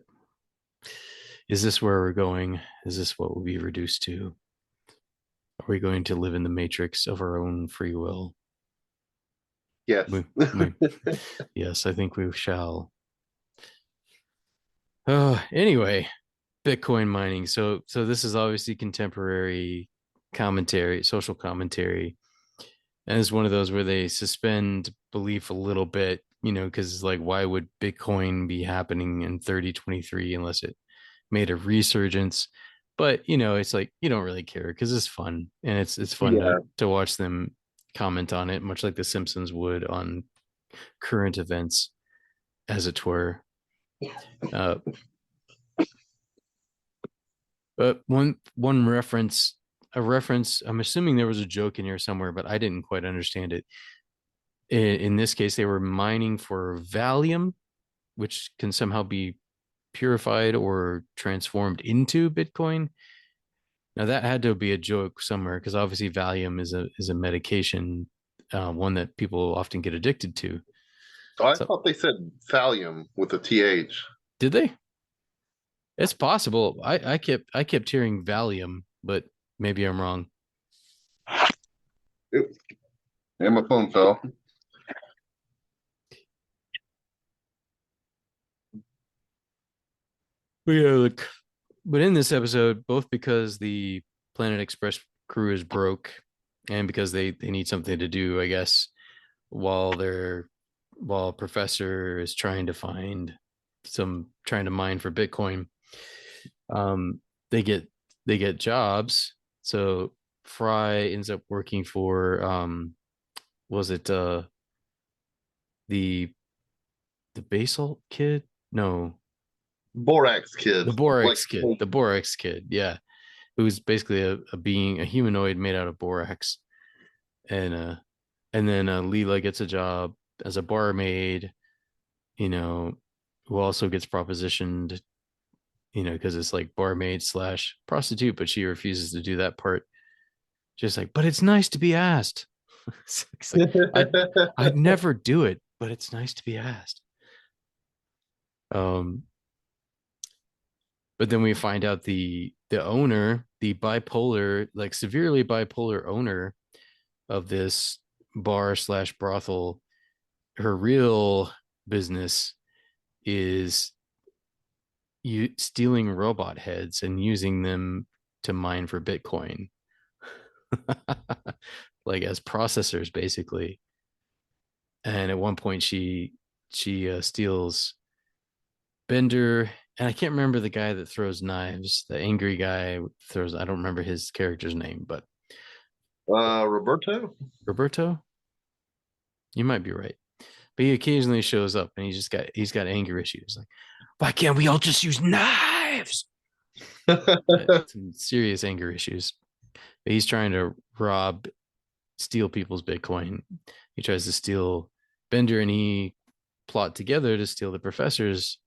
is this where we're going? Is this what we'll be reduced to? Are we going to live in the matrix of our own free will?
Yes.
Yes, I think we shall. Anyway, Bitcoin mining. So this is obviously contemporary commentary, social commentary. And it's one of those where they suspend belief a little bit, because it's like, why would Bitcoin be happening in 3023 unless it made a resurgence? But it's like you don't really care because it's fun and it's fun to watch them comment on it, much like the Simpsons would on current events, as it were. But one reference, I'm assuming there was a joke in here somewhere, but I didn't quite understand it. In this case, they were mining for Valium, which can somehow be purified or transformed into Bitcoin. Now that had to be a joke somewhere because obviously Valium is a medication, one that people often get addicted to.
Oh, I thought they said thallium with a TH.
Did they? It's possible. I kept hearing Valium, but maybe I'm wrong.
Oops. And my phone fell.
But yeah, but in this episode, both because the Planet Express crew is broke and because they need something to do, I guess, while Professor is trying to mine for Bitcoin, they get they get jobs. So Fry ends up working for was it the basalt kid? No,
Borax kid.
the
Like,
borax kid. The borax kid, yeah. Who's basically a being, a humanoid made out of borax. And then Leela gets a job as a barmaid, you know, who also gets propositioned, because it's like barmaid slash prostitute, but she refuses to do that part. Just like, but it's nice to be asked. It's like I'd never do it, but it's nice to be asked. Um, but then we find out the owner, the bipolar, like severely bipolar owner of this bar slash brothel, her real business is you stealing robot heads and using them to mine for Bitcoin. Like as processors basically. And at one point she steals Bender, and I can't remember the guy that throws knives, the angry guy throws, I don't remember his character's name, but
Roberto?
Roberto, you might be right. But he occasionally shows up and he's got anger issues. Like, why can't we all just use knives? Some serious anger issues. But he's trying to steal people's Bitcoin. He tries to steal Bender, and he plot together to steal the professor's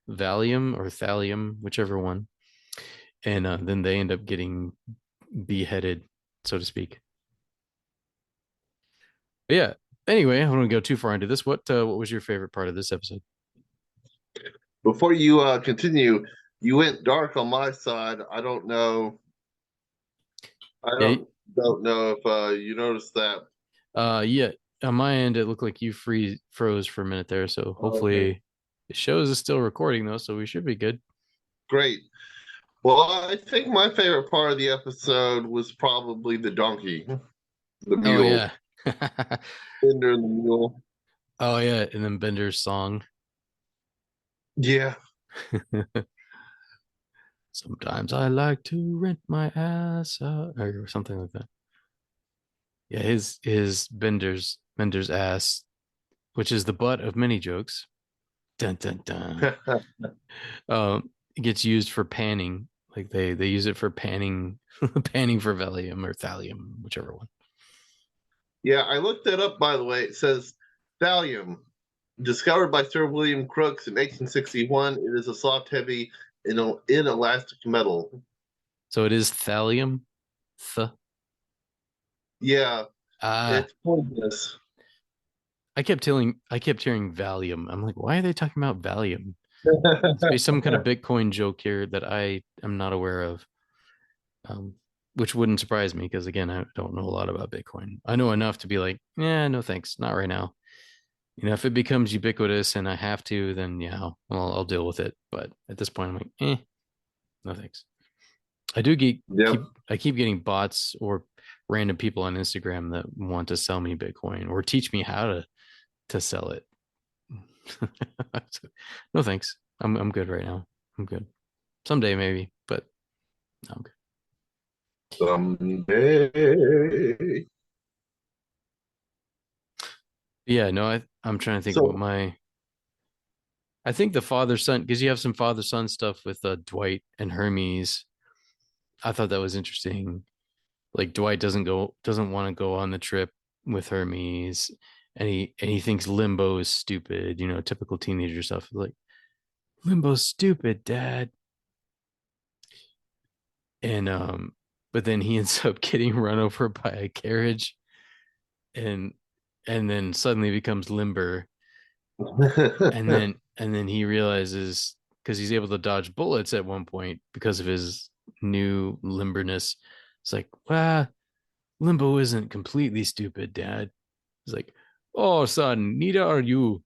Valium or Thallium, whichever one. And then they end up getting beheaded, so to speak. But yeah. Anyway, I don't want to go too far into this. What was your favorite part of this episode?
Before you continue, you went dark on my side. I don't know. I
Yeah,
don't know if you noticed that.
yeah. On my end, it looked like you froze for a minute there. So
Okay,
hopefully, it shows is still recording though, so we should be good.
great. Well, I think my favorite part of the episode was probably the donkey, the
Oh
mule,
yeah.
Bender and the mule.
Oh yeah, and then Bender's song.
Yeah.
Sometimes I like to rent my ass out, or something like that. Yeah, his Bender's ass, which is the butt of many jokes. Dun dun dun. It gets used for panning. Like they use it for panning, panning for Valium or Thallium, whichever one.
Yeah, I looked that up, by the way. It says thallium, discovered by Sir William Crookes in 1861. It is a soft, heavy, inelastic metal.
So it is Thallium. Th.
Yeah,
Ah,
it's poisonous.
I kept hearing Valium. I'm like, why are they talking about Valium? It's be some kind of Bitcoin joke here that I am not aware of. Which wouldn't surprise me because again, I don't know a lot about Bitcoin. I know enough to be like, yeah, no thanks, not right now. If it becomes ubiquitous and I have to, then yeah, I'll deal with it. But at this point, I'm like, no thanks. I do
Yep.
keep getting bots or random people on Instagram that want to sell me Bitcoin or teach me how to sell it. No thanks. I'm good right now. I'm good. Someday maybe, but no, I'm good.
Someday.
Yeah, no, I'm trying to think what
So,
my I think the father son, because you have some father son stuff with Dwight and Hermes. I thought that was interesting. Like Dwight doesn't want to go on the trip with Hermes, and he thinks Limbo is stupid. Typical teenager stuff. Like Limbo's stupid, Dad. And but then he ends up getting run over by a carriage, and then suddenly becomes limber, and then he realizes because he's able to dodge bullets at one point because of his new limberness. It's like, wow, Limbo isn't completely stupid, Dad. He's like, oh, son, neither are you.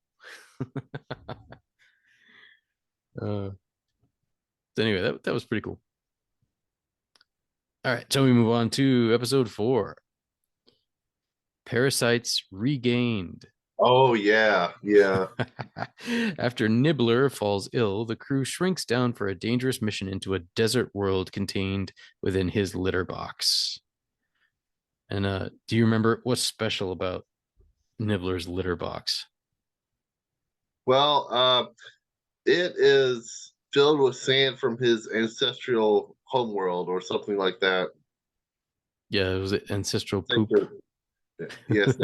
So anyway, that was pretty cool. All right, so we move on to episode 4. Parasites Regained.
Oh yeah, yeah.
After Nibbler falls ill, the crew shrinks down for a dangerous mission into a desert world contained within his litter box. And do you remember what's special about Nibbler's litter box?
Well, it is filled with sand from his ancestral homeworld or something like that.
Yeah, it was ancestral poop.
Sacred, yes,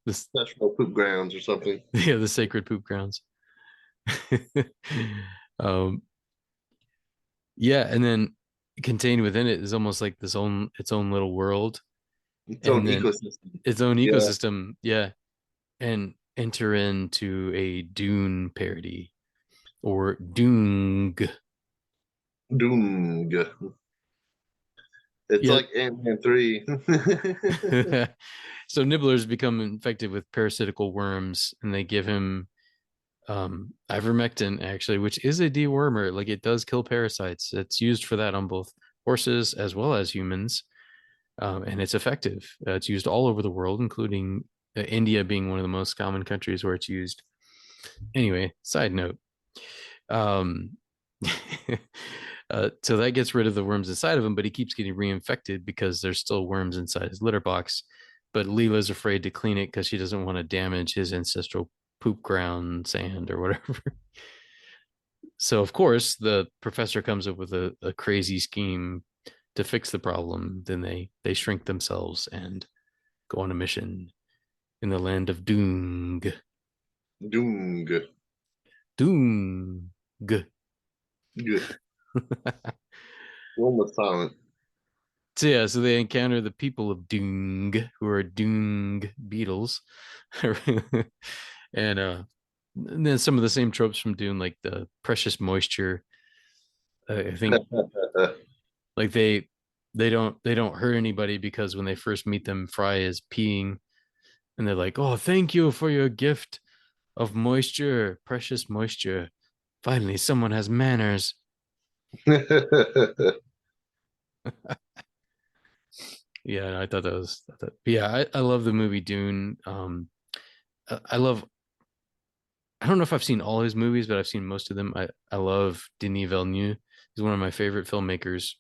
This,
ancestral poop grounds or something.
yeah, the sacred poop grounds. um, yeah, and then contained within it is almost like its own little world,
Its own
and then
ecosystem.
its own
Yeah,
ecosystem. Yeah, and enter into a Dune parody or Doong.
Doom. It's
Yeah.
like Ant-Man 3.
So Nibbler's become infected with parasitical worms, and they give him ivermectin, actually, which is a dewormer. Like, it does kill parasites. It's used for that on both horses as well as humans, and it's effective. It's used all over the world, including India being one of the most common countries where it's used. Anyway, side note. Um, so that gets rid of the worms inside of him, but he keeps getting reinfected because there's still worms inside his litter box. But Leela's afraid to clean it because she doesn't want to damage his ancestral poop ground sand or whatever. So of course the professor comes up with a crazy scheme to fix the problem. Then they shrink themselves and go on a mission in the land of Doong.
Doom.
Doong.
Good. Almost silent.
So yeah, so they encounter the people of Doong, who are Doong beetles, and then some of the same tropes from Dune, like the precious moisture. I think like they don't hurt anybody because when they first meet them, Fry is peeing, and they're like, "Oh, thank you for your gift of moisture, precious moisture. Finally, someone has manners." Yeah, I thought that was. Yeah, I love the movie Dune. I love. I don't know if I've seen all his movies, but I've seen most of them. I love Denis Villeneuve. He's one of my favorite filmmakers.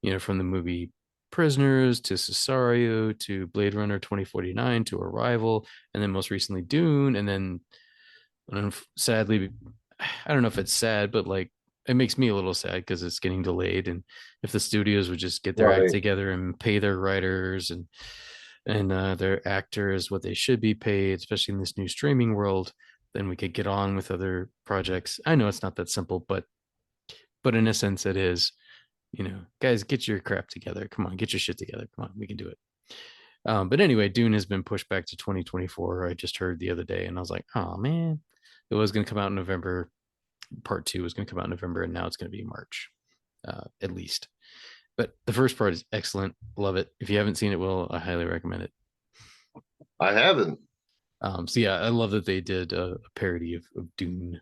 You know, from the movie Prisoners to Cesario to Blade Runner 2049 to Arrival, and then most recently Dune, and then sadly, I don't know if it's sad, but like it makes me a little sad because it's getting delayed. And if the studios would just get their act
Right.
together and pay their writers and their actors what they should be paid, especially in this new streaming world, then we could get on with other projects. I know it's not that simple, but in a sense it is. You know, guys, get your crap together. Come on, get your shit together. Come on, we can do it. But anyway, Dune has been pushed back to 2024. I just heard the other day, and I was like, oh man, it was going to come out in November. Part two was going to come out in November, and now it's going to be March, at least. But the first part is excellent. Love it. If you haven't seen it, Will, I highly recommend it.
I haven't.
So yeah, I love that they did a parody of Dune.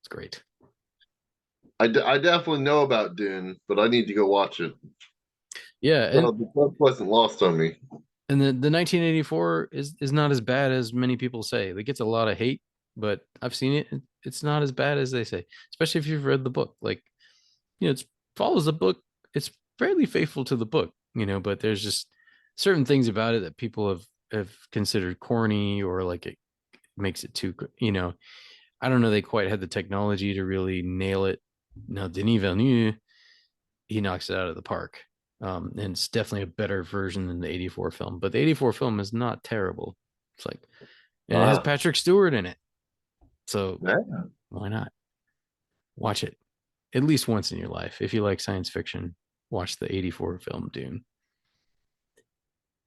It's great.
I definitely know about Dune, but I need to go watch it.
Yeah,
So the book wasn't lost on me.
and the 1984 is not as bad as many people say. It gets a lot of hate, but I've seen it. It's not as bad as they say, especially if you've read the book. Like, you know, it follows the book. It's fairly faithful to the book, you know, but there's just certain things about it that people have considered corny or like it makes it too, you know, I don't know. They quite had the technology to really nail it. Now, Denis Villeneuve, he knocks it out of the park. And it's definitely a better version than the 84 film, but the 84 film is not terrible. It's like, and it has
Ah,
Patrick Stewart in it. So
yeah.
why not watch it at least once in your life? If you like science fiction, watch the 84 film Dune.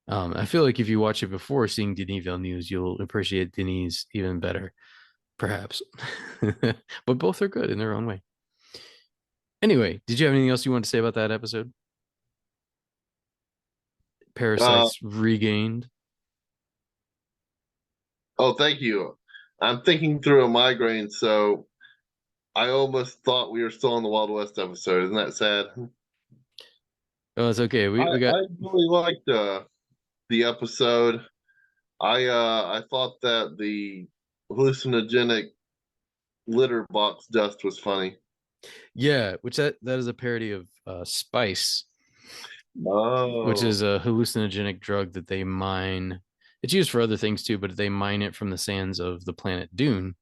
I feel like if you watch it before seeing Denis Villeneuve, you'll appreciate Denis even better, perhaps. But both are good in their own way. Anyway, did you have anything else you want to say about that episode?
Uh,
Parasites regained.
oh, thank you. I'm thinking through a migraine, so I almost thought we were still on the Wild West episode. Isn't that sad?
Oh, it's okay. We got
I really liked the episode. I thought that the hallucinogenic litter box dust was funny.
Yeah, which that is a parody of spice, which
Oh,
is a hallucinogenic drug that they mine. It's used for other things too, but they mine it from the sands of the planet Dune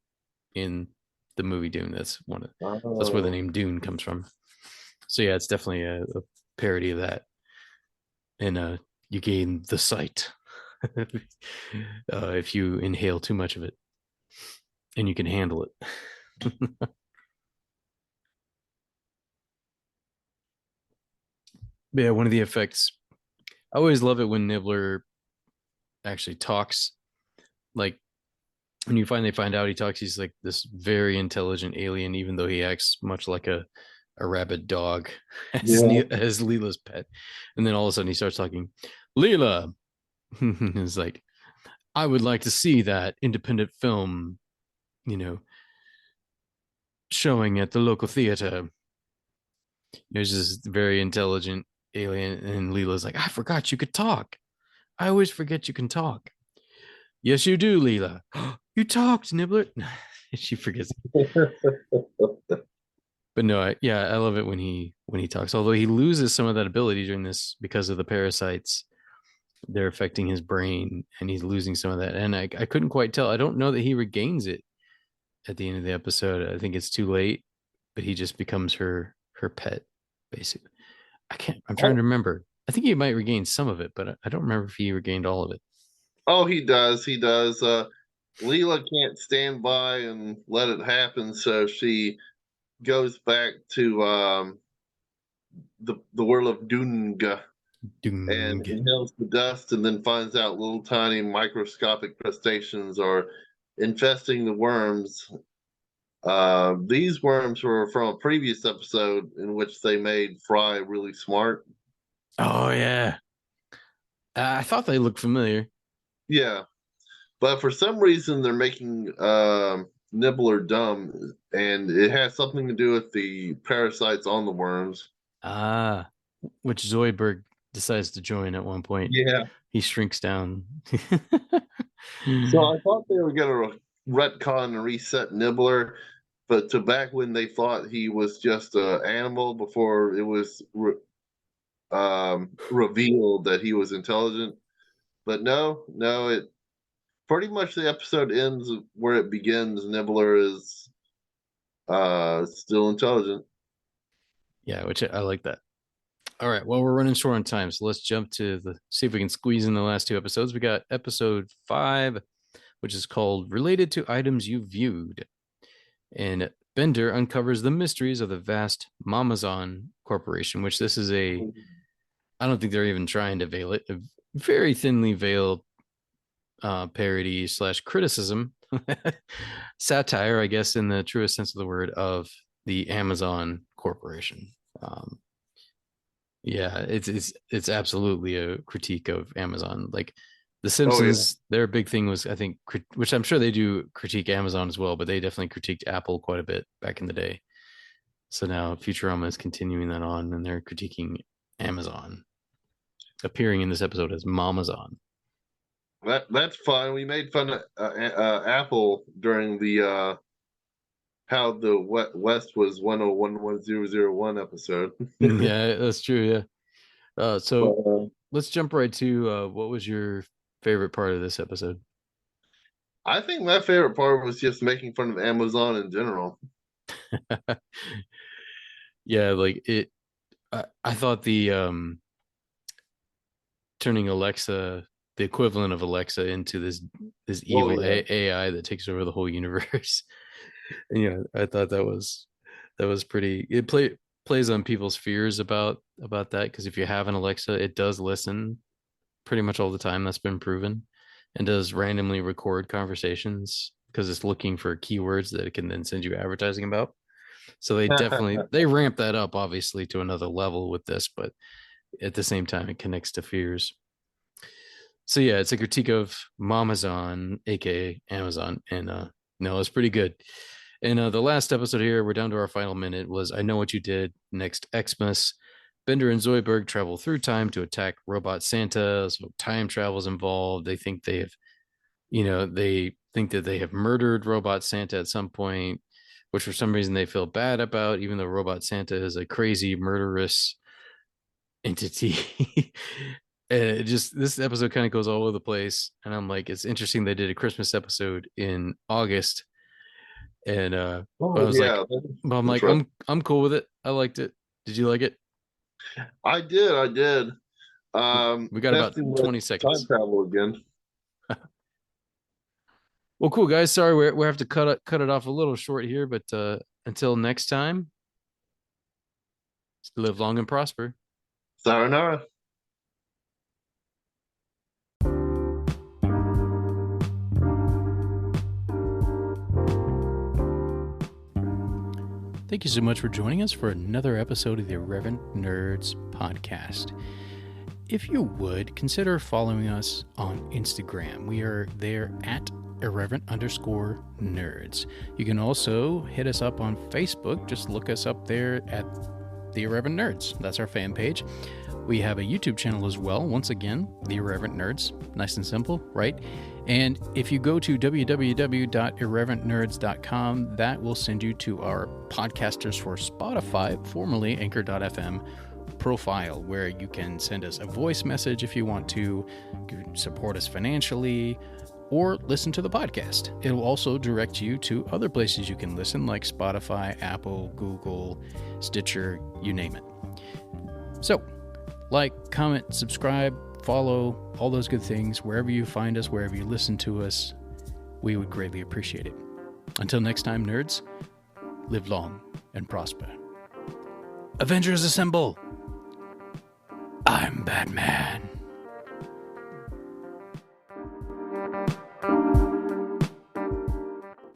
in the movie Dune. That's where the
oh.
name Dune comes from. So yeah, it's definitely a parody of that. And you gain the sight if you inhale too much of it, and you can handle it. But yeah, one of the effects. I always love it when Nibbler actually talks. Like when you finally find out he talks, he's like this very intelligent alien, even though he acts much like a rabid dog as
Yeah.
as Leela's pet. And then all of a sudden he starts talking, Leela. It's like, I would like to see that independent film, you know, showing at the local theater. There's this very intelligent alien, and Leela's like, I forgot you could talk. I always forget you can talk. Yes, you do, Leela. You talked, Nibbler. She forgets. But no, yeah, I love it when he talks. Although he loses some of that ability during this because of the parasites. They're affecting his brain, and he's losing some of that. And I couldn't quite tell. I don't know that he regains it at the end of the episode. I think it's too late, but he just becomes her pet, basically. I can't. I'm trying to
Oh,
remember. I think he might regain some of it, but I don't remember if he regained all of it.
oh, he does. He does. Leela can't stand by and let it happen, so she goes back to the world of Dunga and
Dung.
inhales the dust, and then finds out little tiny microscopic crustaceans are infesting the worms. These worms were from a previous episode in which they made Fry really smart.
Oh yeah, I thought they looked familiar.
Yeah, but for some reason they're making Nibbler dumb, and it has something to do with the parasites on the worms.
Ah, which Zoidberg decides to join at one point.
Yeah.
He shrinks down.
So I thought they were going to retcon and reset Nibbler, but to back when they thought he was just an animal before it was revealed that he was intelligent. But no, no, it pretty much the episode ends where it begins. Nibbler is still intelligent.
Yeah, which I like that. All right, well, we're running short on time, so let's jump to the see if we can squeeze in the last two episodes. We got episode 5, which is called Related to Items You Viewed. And Bender uncovers the mysteries of the vast Mamazon Corporation, which this is I don't think they're even trying to veil it, a very thinly veiled parody slash criticism, satire, I guess, in the truest sense of the word, of the Amazon Corporation. Um, yeah, it's absolutely a critique of Amazon. Like the
Oh yeah.
Simpsons, their big thing was, I think, which I'm sure they do critique Amazon as well, but they definitely critiqued Apple quite a bit back in the day. So now Futurama is continuing that on, and they're critiquing Amazon, appearing in this episode as Mamazon.
That's fine. We made fun of Apple during the how the West was 1011001 episode.
Yeah, that's true. Yeah.
But,
So let's jump right to what was your favorite part of this episode?
I think my favorite part was just making fun of Amazon in general.
Yeah, like it. I thought the turning Alexa, the equivalent of Alexa, into this
Oh
evil
yeah.
AI that takes over the whole universe. And yeah, I thought that was pretty. It plays on people's fears about that, because if you have an Alexa, it does listen pretty much all the time. That's been proven, and does randomly record conversations because it's looking for keywords that it can then send you advertising about. So they ramp that up obviously to another level with this, but at the same time it connects to fears. So yeah, it's a critique of Mamazon, aka Amazon, and no, it's pretty good. And the last episode here, we're down to our final minute, was I Know What You Did Next Xmas. Bender and Zoidberg travel through time to attack Robot Santa, so time travel's involved. They think they have they think that they have murdered Robot Santa at some point, which for some reason they feel bad about, even though Robot Santa is a crazy, murderous entity. This episode kind of goes all over the place. And I'm like, it's interesting they did a Christmas episode in August. And but I was like,
yeah,
but I'm
that's
like,
right.
I'm cool with it. I liked it. Did you like it?
I did.
We got about
Testing with
20
time
seconds.
travel again.
Well, cool guys. Sorry, we have to cut it off a little short here, but until next time, live long and prosper.
Sayonara.
Thank you so much for joining us for another episode of the Irreverent Nerds podcast. If you would, consider following us on Instagram. We are there at irreverent_nerds. You can also hit us up on Facebook. Just look us up there at the Irreverent Nerds. That's our fan page. We have a YouTube channel as well. Once again, the Irreverent Nerds. Nice and simple, right? And if you go to www.irreverentnerds.com, that will send you to our Podcasters for Spotify, formerly Anchor.fm profile, where you can send us a voice message if you want to, support us financially, or listen to the podcast. It will also direct you to other places you can listen, like Spotify, Apple, Google, Stitcher, you name it. So, like, comment, subscribe, follow, all those good things, wherever you find us, wherever you listen to us. We would greatly appreciate it. Until next time, nerds, live long and prosper. Avengers assemble! I'm Batman.